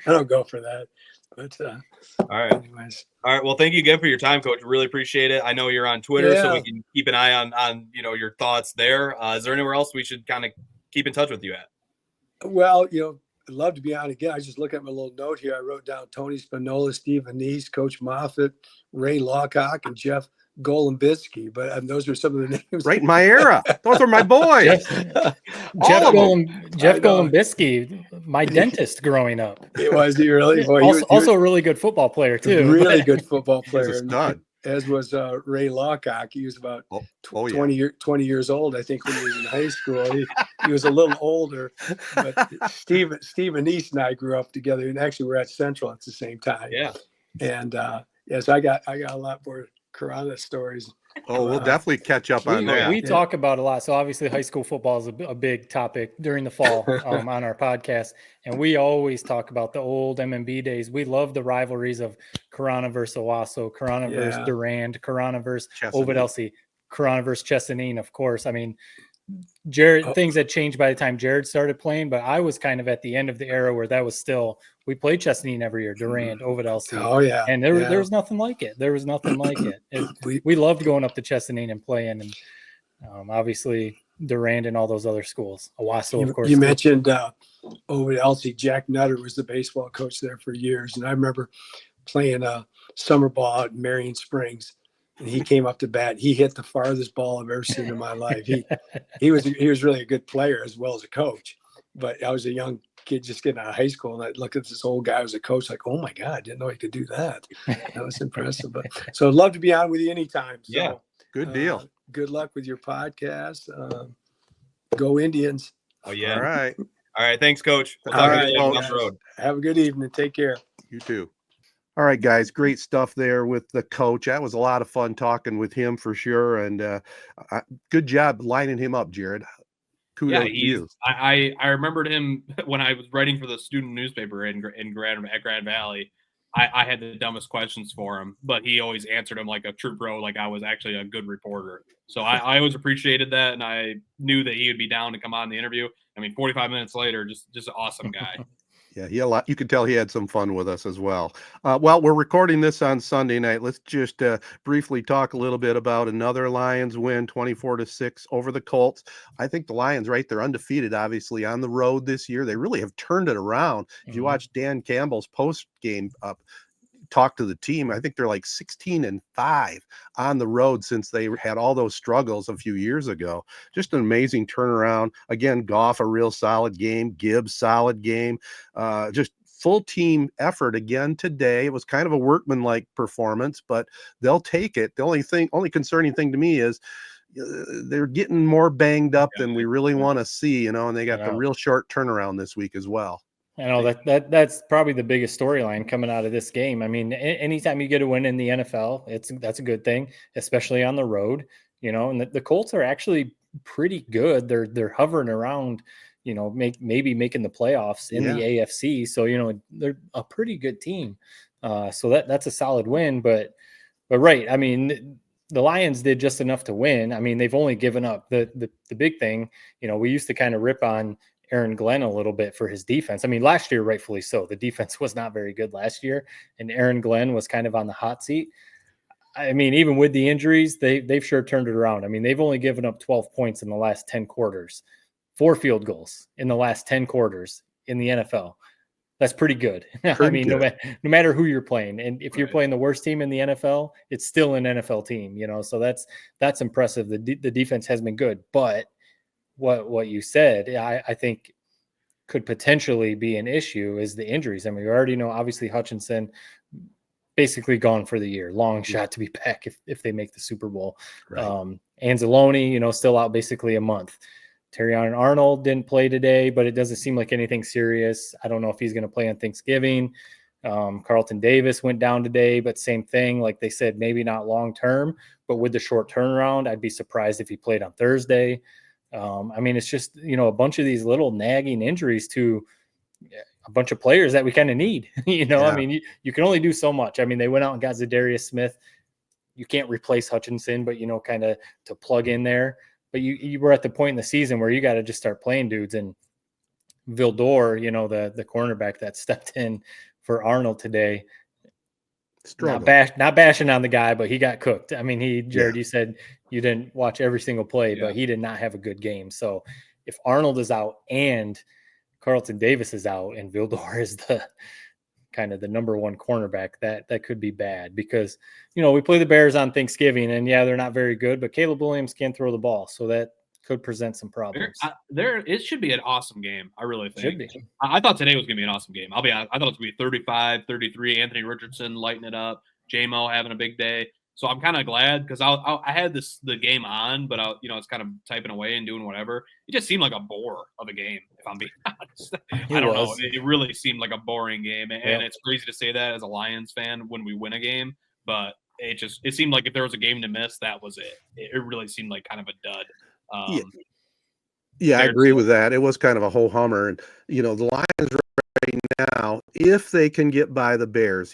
don't go for that. But all right. Anyways. All right. Well, thank you again for your time, Coach. Really appreciate it. I know you're on Twitter, so we can keep an eye on your thoughts there. Is there anywhere else we should kind of keep in touch with you at? Well, I'd love to be on again. I just look at my little note here. I wrote down Tony Spinola, Steve Anise, Coach Moffitt, Ray Lawcock, and Jeff Golombisky, but those are some of the names. Right in my era. Those are my boys. Jeff Golombisky, my dentist growing up. Was he really? Boy, also a really good football player too. Really good football player. He's a stud. As was Ray Lawcock. He was about 20 years old, I think, when he was in high school. He was a little older, but Steve Anise and I grew up together, and actually we're at Central at the same time. Yeah. And so I got a lot more Corona stories. Oh, we'll definitely catch up on that. We talk about a lot. So obviously high school football is a big topic during the fall on our podcast. And we always talk about the old MMB days. We love the rivalries of Corona versus Owasso, Corona versus Durand, Corona versus Ovid-Elsie, Corona versus Chesaning, of course. I mean, Jared, things had changed by the time Jared started playing, but I was kind of at the end of the era where that was still, we played Chesaning every year, Durand, Ovid-Elsie. Oh yeah. And there was nothing like it. There was nothing like it. We loved going up to Chesaning and playing, and obviously Durand and all those other schools. Owasso, of course. You mentioned Ovid-Elsie. Jack Nutter was the baseball coach there for years. And I remember playing summer ball out in Marion Springs. And he came up to bat. He hit the farthest ball I've ever seen in my life. He was really a good player as well as a coach. But I was a young kid just getting out of high school, and I looked at this old guy who was a coach, like, oh my God, I didn't know he could do that. That was impressive. But so I'd love to be on with you anytime. So, good deal. Good luck with your podcast. Go Indians. Oh yeah. All right. All right. Thanks, Coach. We'll All talk right, to you down the road. Have a good evening. Take care. You too. All right, guys, great stuff there with the coach. That was a lot of fun talking with him for sure. And good job lining him up, Jared. kudos to he's. you. I remembered him when I was writing for the student newspaper in Grand Valley. I had the dumbest questions for him, but he always answered them like a true pro, like I was actually a good reporter. So I always appreciated that, and I knew that he would be down to come on the interview. I mean, 45 minutes later, just an awesome guy. Yeah, he a lot. You could tell he had some fun with us as well. Well, we're recording this on Sunday night. Let's just briefly talk a little bit about another Lions win, 24-6 over the Colts. I think the Lions, right, they're undefeated, obviously, on the road this year. They really have turned it around. If you watch Dan Campbell's post-game talk to the team, I think they're like 16-5 on the road since they had all those struggles a few years ago. Just an amazing turnaround. Again, Goff, a real solid game. Gibbs, solid game. Just full team effort again today. It was kind of a workmanlike performance, but they'll take it. The only concerning thing to me is they're getting more banged up than we really want to see, and they got the real short turnaround this week as well. I know that's probably the biggest storyline coming out of this game. I mean, anytime you get a win in the NFL, that's a good thing, especially on the road, and the Colts are actually pretty good. They're hovering around, maybe making the playoffs in the AFC. So, they're a pretty good team. So that's a solid win, but right. I mean, the Lions did just enough to win. I mean, they've only given up the big thing. We used to kind of rip on Aaron Glenn a little bit for his defense. I mean, last year, rightfully so. The defense was not very good last year, and Aaron Glenn was kind of on the hot seat. I mean, even with the injuries, they've sure turned it around. I mean, they've only given up 12 points in the last 10 quarters, 4 field goals in the last 10 quarters in the NFL. That's pretty good. I mean, no matter who you're playing, and if you're playing the worst team in the NFL, it's still an NFL team, So that's impressive. The defense has been good, but what you said, I think could potentially be an issue is the injuries. I mean, we already know, obviously, Hutchinson basically gone for the year. Long shot to be back if they make the Super Bowl. Right. Anzalone, still out basically a month. Terrion Arnold didn't play today, but it doesn't seem like anything serious. I don't know if he's going to play on Thanksgiving. Carlton Davis went down today, but same thing. Like they said, maybe not long term, but with the short turnaround, I'd be surprised if he played on Thursday. I mean, it's just, a bunch of these little nagging injuries to a bunch of players that we kind of need, I mean, you can only do so much. I mean, they went out and got Zadarius Smith. You can't replace Hutchinson, but, kind of to plug in there. But you were at the point in the season where you got to just start playing dudes. And Vildor, the cornerback that stepped in for Arnold today, not bashing on the guy, but he got cooked. I mean, Jared, you said you didn't watch every single play, but he did not have a good game. So if Arnold is out and Carlton Davis is out and Vildor is the kind of the number one cornerback, that could be bad because, we play the Bears on Thanksgiving and they're not very good, but Caleb Williams can throw the ball. So that could present some problems. It should be an awesome game. I really think. Should be. I thought today was going to be an awesome game. I'll be honest. I thought it was going to be 35-33. Anthony Richardson lighting it up. J-Mo having a big day. So I'm kind of glad because I had the game on, but I was kind of typing away and doing whatever. It just seemed like a bore of a game, if I'm being honest. I don't know. It really seemed like a boring game, and it's crazy to say that as a Lions fan when we win a game, but it seemed like if there was a game to miss, that was it. It really seemed like kind of a dud. I agree with that. It was kind of a whole hummer, and the Lions right now, if they can get by the Bears,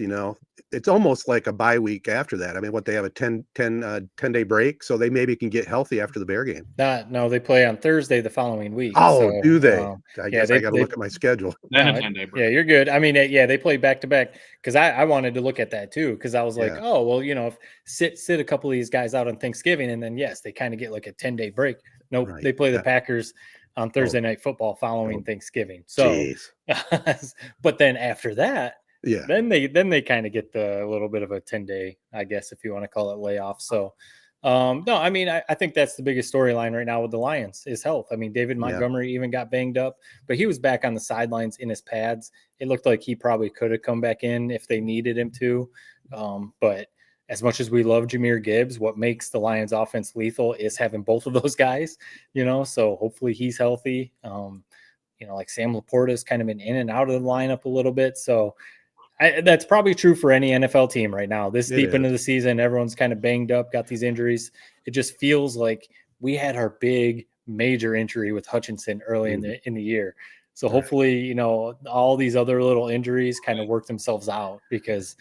it's almost like a bye week after that. I mean, they have a 10-day break, so they maybe can get healthy after the Bear game. No, they play on Thursday the following week. Oh, so, do they? I guess I got to look at my schedule. Then a 10-day break. Yeah, you're good. I mean, they play back to back because I wanted to look at that too because I was like, oh, well, if sit a couple of these guys out on Thanksgiving and then they kind of get like a 10-day break. Nope, they play the Packers on Thursday Night Football following Thanksgiving. So, but then after that, then they kind of get a little bit of a 10-day, I guess, if you want to call it layoff. So, no, I mean, I think that's the biggest storyline right now with the Lions is health. I mean, David Montgomery even got banged up, but he was back on the sidelines in his pads. It looked like he probably could have come back in if they needed him to. But as much as we love Jahmyr Gibbs, what makes the Lions offense lethal is having both of those guys, so hopefully he's healthy. Like Sam Laporta's kind of been in and out of the lineup a little bit. So that's probably true for any NFL team right now. This deep into the season, everyone's kind of banged up, got these injuries. It just feels like we had our big major injury with Hutchinson early in the year. So Right. hopefully, you know, all these other little injuries kind of work themselves out, because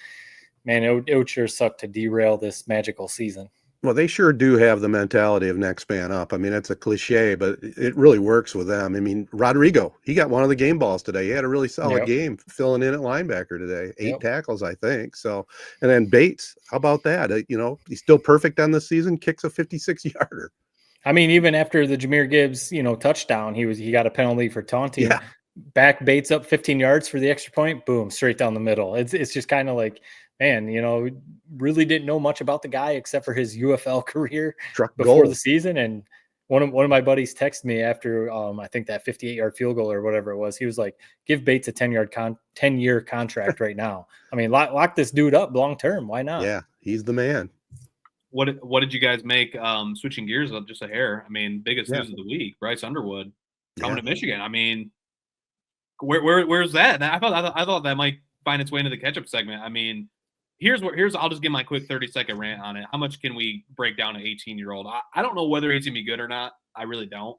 man, it would sure suck to derail this magical season. Well, they sure do have the mentality of next man up. I mean, it's a cliche, but it really works with them. I mean, Rodrigo, he got one of the game balls today. He had a really solid Yep. game filling in at linebacker today. 8 Yep. tackles, I think. So, and then Bates, how about that? You know, he's still perfect on the season, kicks a 56-yarder. I mean, even after the Jahmyr Gibbs, you know, touchdown, he got a penalty for taunting. Yeah. Back Bates up 15 yards for the extra point, boom, straight down the middle. It's just kind of like, man, you know, really didn't know much about the guy except for his UFL career Truck before goal. the season. And one of my buddies texted me after I think that 58-yard field goal or whatever it was. He was like, give Bates a 10-year contract right now. I mean, lock this dude up long term. Why not? Yeah, he's the man. What did you guys make? Switching gears up just a hair. I mean, biggest Yeah. news of the week: Bryce Underwood coming Yeah. to Michigan. I mean, where's that? I thought that might find its way into the catch-up segment. I mean, here's I'll just give my quick 30-second rant on it. How much can we break down an 18-year-old? I don't know whether he's gonna be good or not. I really don't.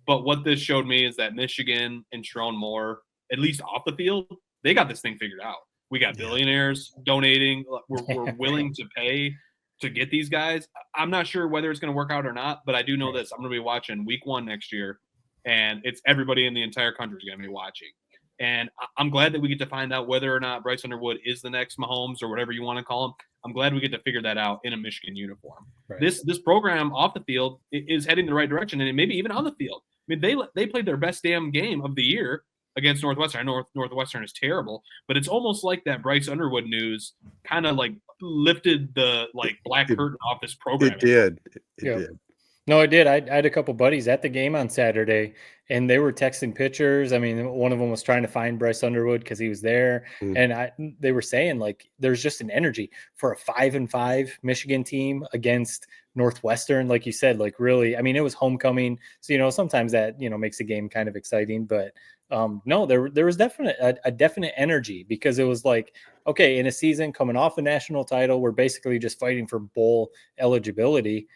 But what this showed me is that Michigan and Sharon Moore, at least off the field, they got this thing figured out. We got billionaires donating. We're willing to pay to get these guys. I'm not sure whether it's going to work out or not, but I do know this. I'm going to be watching week 1 next year, and it's everybody in the entire country is going to be watching. And I'm glad that we get to find out whether or not Bryce Underwood is the next Mahomes or whatever you want to call him. I'm glad we get to figure that out in a Michigan uniform. Right. This program off the field is heading the right direction, and maybe even on the field. I mean, they played their best damn game of the year against Northwestern. I know Northwestern is terrible, but it's almost like that Bryce Underwood news kind of like lifted the black curtain off this program. It did. It Yep. did. No, I did. I had a couple buddies at the game on Saturday, and they were texting pictures. I mean, one of them was trying to find Bryce Underwood because he was there, and they were saying like there's just an energy for a 5-5 Michigan team against Northwestern, like you said, like really. I mean, it was homecoming, so you know sometimes that makes the game kind of exciting, but no, there was a definite energy because it was like, okay, in a season coming off a national title, we're basically just fighting for bowl eligibility.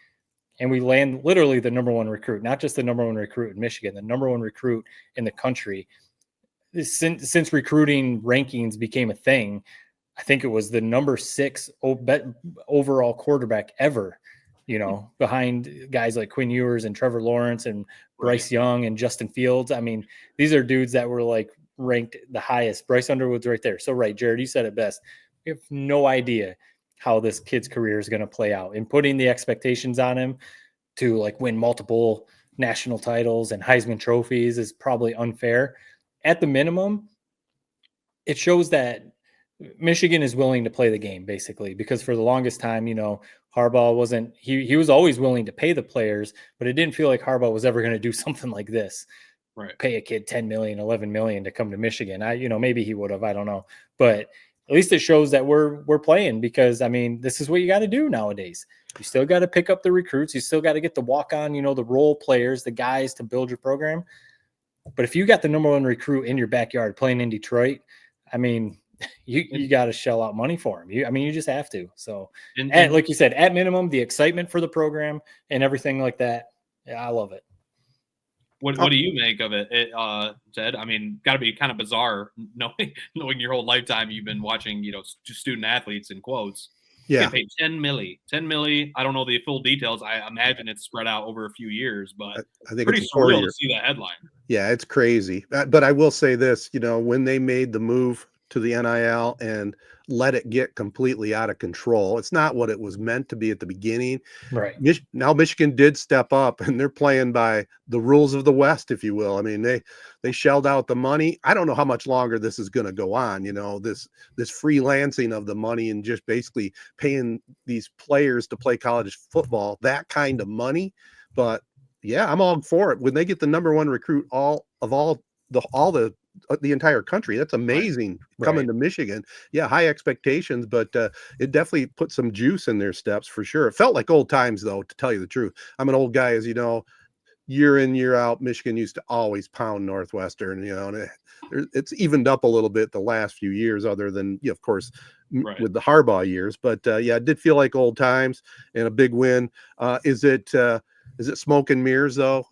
And we land literally the number 1 recruit, not just the number 1 recruit in Michigan, the number 1 recruit in the country. Since recruiting rankings became a thing, I think it was the number 6 overall quarterback ever, behind guys like Quinn Ewers and Trevor Lawrence and Bryce Young and Justin Fields. I mean, these are dudes that were like ranked the highest. Bryce Underwood's right there. So, right, Jared, you said it best. We have no idea how this kid's career is going to play out, and putting the expectations on him to like win multiple national titles and Heisman trophies is probably unfair. At the minimum, it shows that Michigan is willing to play the game, basically, because for the longest time, Harbaugh wasn't, he was always willing to pay the players, but it didn't feel like Harbaugh was ever going to do something like this. Right. Pay a kid $10 million, $11 million to come to Michigan. Maybe he would have, I don't know, but at least it shows that we're playing, because I mean, this is what you got to do nowadays. You still got to pick up the recruits. You still got to get the walk on, the role players, the guys to build your program. But if you got the number 1 recruit in your backyard playing in Detroit, I mean, you got to shell out money for him. You just have to. So, and like you said, at minimum, the excitement for the program and everything like that. Yeah, I love it. What do you make of it, Ted? I mean, got to be kind of bizarre knowing your whole lifetime you've been watching, student athletes in quotes. Yeah. Get paid $10 million. I don't know the full details. I imagine it's spread out over a few years, but I think pretty it's surreal to see that headline. Yeah, it's crazy. But I will say this, when they made the move to the NIL and let it get completely out of control, it's not what it was meant to be at the beginning. Right. Now Michigan did step up, and they're playing by the rules of the West, if you will. I mean, they shelled out the money. I don't know how much longer this is going to go on, this freelancing of the money and just basically paying these players to play college football, that kind of money. But yeah, I'm all for it. When they get the number 1 recruit the entire country, that's amazing. Coming to Michigan. Yeah, high expectations, but it definitely put some juice in their steps for sure. It felt like old times, though, to tell you the truth. I'm an old guy, as you know. Year in, year out, Michigan used to always pound Northwestern, and it's evened up a little bit the last few years, other than, of course, with the Harbaugh years. But yeah, it did feel like old times and a big win. Is it Is it smoke and mirrors though,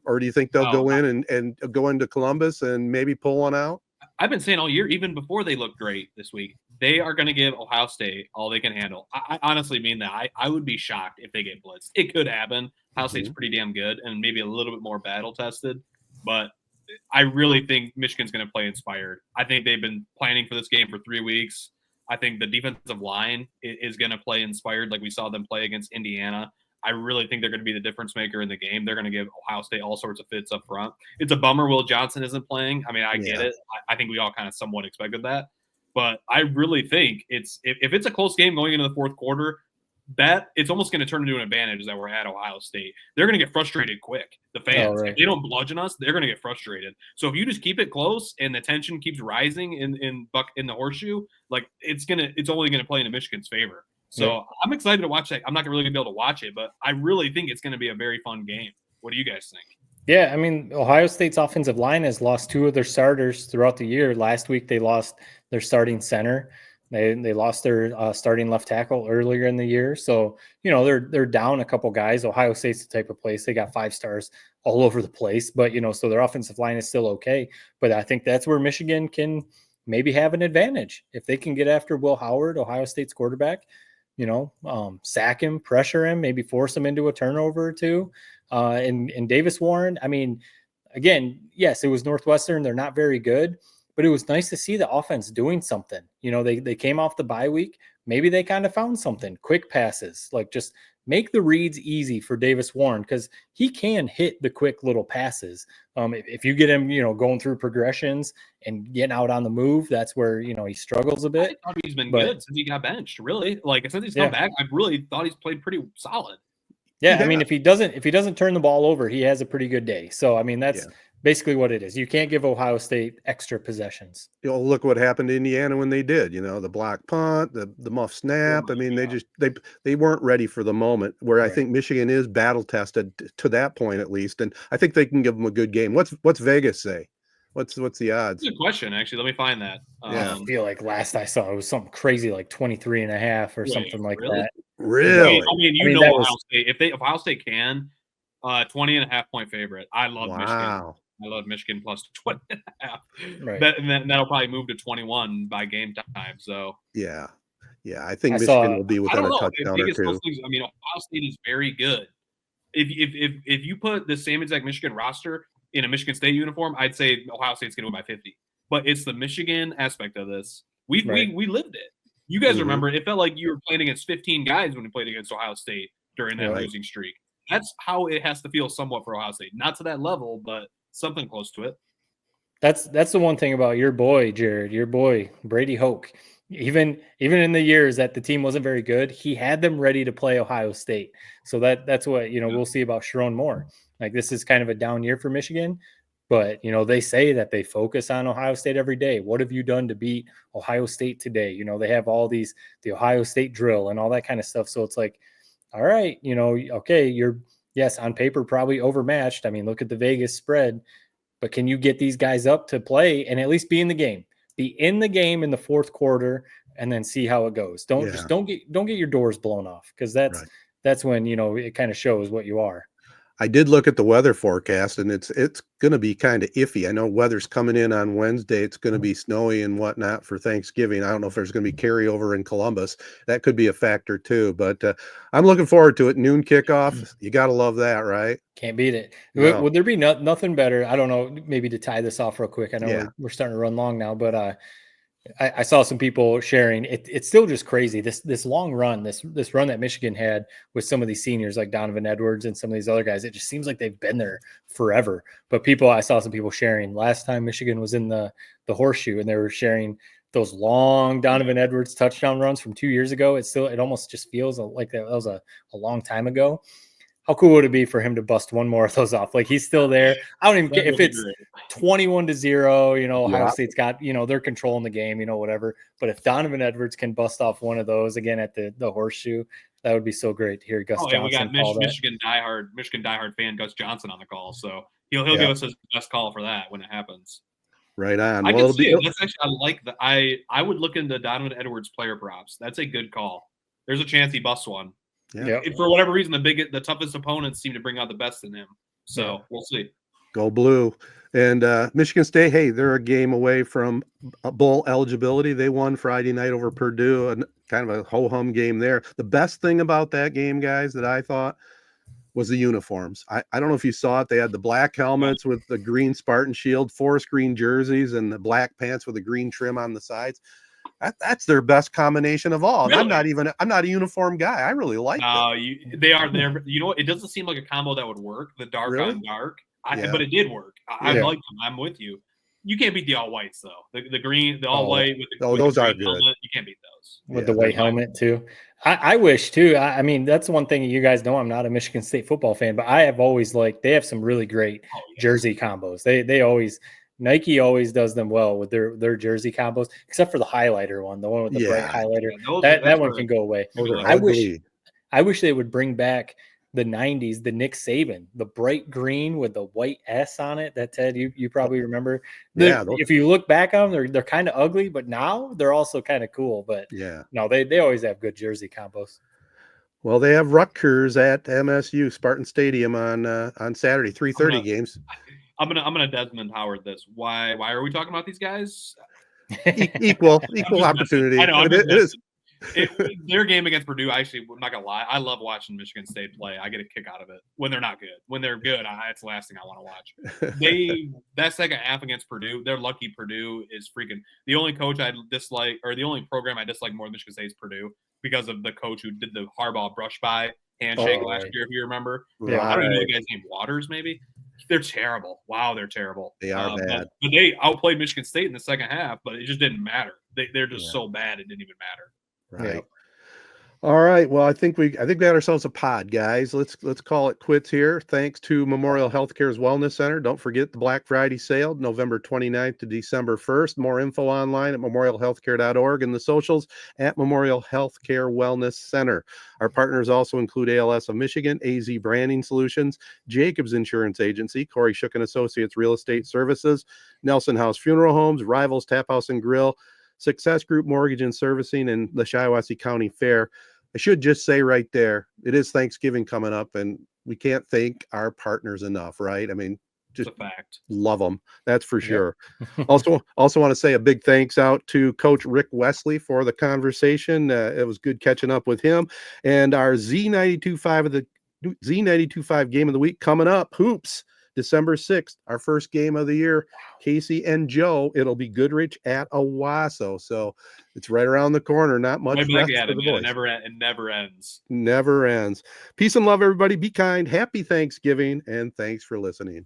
or do you think they'll No, go in and go into Columbus and maybe pull one out? I've been saying all year, even before they look great this week, they are going to give Ohio State all they can handle. I honestly mean that. I would be shocked if they get blitzed. It could happen. Ohio State's pretty damn good and maybe a little bit more battle tested, but I really think Michigan's going to play inspired. I think they've been planning for this game for 3 weeks. I think the defensive line is going to play inspired like we saw them play against Indiana. I really think they're going to be the difference maker in the game. They're going to give Ohio State all sorts of fits up front. It's a bummer Will Johnson isn't playing. I mean, I get it. I think we all kind of somewhat expected that. But I really think if it's a close game going into the fourth quarter, that it's almost going to turn into an advantage that we're at Ohio State. They're going to get frustrated quick. The fans, if they don't bludgeon us, they're going to get frustrated. So if you just keep it close and the tension keeps rising in the horseshoe, like it's only going to play into Michigan's favor. So I'm excited to watch that. I'm not really going to be able to watch it, but I really think it's going to be a very fun game. What do you guys think? Yeah, I mean, Ohio State's offensive line has lost 2 of their starters throughout the year. Last week, they lost their starting center. They lost their starting left tackle earlier in the year. So, they're down a couple guys. Ohio State's the type of place. They got 5 stars all over the place. But, so their offensive line is still okay. But I think that's where Michigan can maybe have an advantage. If they can get after Will Howard, Ohio State's quarterback, sack him, pressure him, maybe force him into a turnover or two. And Davis Warren, I mean, again, yes, it was Northwestern. They're not very good, but it was nice to see the offense doing something. They came off the bye week. Maybe they kind of found something. Quick passes, like just make the reads easy for Davis Warren because he can hit the quick little passes. If you get him, going through progressions and getting out on the move, that's where, he struggles a bit. I thought he's been good since he got benched, really. Like, since he's come back, I've really thought he's played pretty solid. Yeah, I mean, if he doesn't turn the ball over, he has a pretty good day. So, I mean, that's basically what it is. You can't give Ohio State extra possessions. Look what happened to Indiana when they did. The block punt, the muff snap. I mean, they weren't ready for the moment. Where I think Michigan is battle tested to that point at least, and I think they can give them a good game. What's Vegas say? What's the odds? Good question, actually. Let me find that. I feel like last I saw it was something crazy like 23.5 or something like that. Really? I mean, Ohio State. If Ohio State can, 20.5 point favorite. I love Michigan. I love Michigan plus 20.5. Right. That'll probably move to 21 by game time. So yeah, I think Michigan will be within a touchdown or two. I mean, Ohio State is very good. If you put the same exact Michigan roster in a Michigan State uniform, I'd say Ohio State's going to win by 50. But it's the Michigan aspect of this. We lived it. You guys remember, it felt like you were playing against 15 guys when we played against Ohio State during that losing streak. That's how it has to feel somewhat for Ohio State. Not to that level, but something close to it. That's the one thing about your boy, Jared, your boy, Brady Hoke. Even in the years that the team wasn't very good, he had them ready to play Ohio State. So that's what, we'll see about Sharon Moore. Like, this is kind of a down year for Michigan, but, they say that they focus on Ohio State every day. What have you done to beat Ohio State today? They have all the Ohio State drill and all that kind of stuff. So it's like, all right, okay, you're, yes, on paper, probably overmatched. I mean, look at the Vegas spread, but can you get these guys up to play and at least be in the game? Be in the game in the fourth quarter and then see how it goes. Don't get your doors blown off, because that's when, it kind of shows what you are. I did look at the weather forecast, and it's going to be kind of iffy. I know weather's coming in on Wednesday. It's going to be snowy and whatnot for Thanksgiving. I don't know if there's going to be carryover in Columbus. That could be a factor too. But I'm looking forward to it. Noon kickoff. You got to love that, right? Can't beat it. No. Would there be nothing better? I don't know. Maybe to tie this off real quick. I know we're starting to run long now, but I saw some people sharing. It's still just crazy. This long run, this run that Michigan had with some of these seniors like Donovan Edwards and some of these other guys. It just seems like they've been there forever. But I saw some people sharing last time Michigan was in the horseshoe, and they were sharing those long Donovan Edwards touchdown runs from 2 years ago. It almost just feels like that was a long time ago. How cool would it be for him to bust one more of those off? Like, he's still there. I don't even care if it's 21-0, Ohio State's got, they're controlling the game, whatever. But if Donovan Edwards can bust off one of those again at the horseshoe, that would be so great to hear Gus Johnson. We got Michigan diehard fan Gus Johnson on the call. So he'll give us his best call for that when it happens. Right on. I can see it. That's actually, I like that. I would look into Donovan Edwards player props. That's a good call. There's a chance he busts one. Yeah. For whatever reason, the toughest opponents seem to bring out the best in him. So we'll see. Go blue. And Michigan State, hey, they're a game away from bowl eligibility. They won Friday night over Purdue, and kind of a ho-hum game there. The best thing about that game, guys, that I thought was the uniforms. I don't know if you saw it. They had the black helmets with the green Spartan shield, forest green jerseys, and the black pants with the green trim on the sides. That's their best combination of all. Really? And I'm not a uniform guy. I really like it. They are there. You know what? It doesn't seem like a combo that would work. The dark Really? on dark. Yeah. But it did work. I Yeah. like them. I'm with you. You can't beat the all whites though. The green, the all white with the those the are green good. helmet, you can't beat those. With Yeah, the white they're fine. helmet too. I wish too. I mean, that's one thing you guys know. I'm not a Michigan State football fan, but I have always liked. They have some really great Oh, yeah. jersey combos. They always Nike always does them well with their jersey combos, except for the highlighter one, the one with the bright Yeah. highlighter. Yeah, That one can go away. Those are I wish ugly. I wish they would bring back the 90s, the Nick Saban, the bright green with the white S on it. That Ted, you probably remember. Yeah, If you look back on them, they're kind of ugly, but now they're also kind of cool. But Yeah. no, they always have good jersey combos. Well, they have Rutgers at MSU Spartan Stadium on Saturday, 3:30 games. I'm gonna Desmond Howard this. Why are we talking about these guys? Equal I'm just opportunity. messing. I know. It is. Their game against Purdue, actually, I'm not gonna lie. I love watching Michigan State play. I get a kick out of it when they're not good. When they're good, it's the last thing I want to watch. That second half against Purdue, they're lucky. Purdue is freaking the only coach I dislike, or the only program I dislike more than Michigan State is Purdue because of the coach who did the Harbaugh brush by handshake last year. If you remember, Yeah, I don't even know the guy's name. Waters, maybe. They're terrible. Wow, they're terrible. They are bad. But they outplayed Michigan State in the second half, but it just didn't matter. They're just so bad it didn't even matter. Right. Yeah. All right. Well, I think we got ourselves a pod, guys. Let's call it quits here. Thanks to Memorial Healthcare's Wellness Center. Don't forget the Black Friday sale, November 29th to December 1st. More info online at memorialhealthcare.org and the socials at Memorial Healthcare Wellness Center. Our partners also include ALS of Michigan, AZee Branding Solutions, Jacobs Insurance Agency, Kori Shook and Associates Real Estate Services, Nelson House Funeral Homes, Rivals Taphouse and Grille, Success Group Mortgage and Servicing, and the Shiawassee County Fair. I should just say right there, it is Thanksgiving coming up, and we can't thank our partners enough, right? I mean, just It's a fact. love them. That's for sure. Also want to say a big thanks out to Coach Ric Wesley for the conversation. It was good catching up with him. And our Z92.5 game of the week coming up, Hoops. December 6th, our first game of the year, Casey and Joe. It'll be Goodrich at Owasso. So it's right around the corner. Not much Right rest back at for it, the man. boys. It never ends. Never ends. Peace and love, everybody. Be kind. Happy Thanksgiving, and thanks for listening.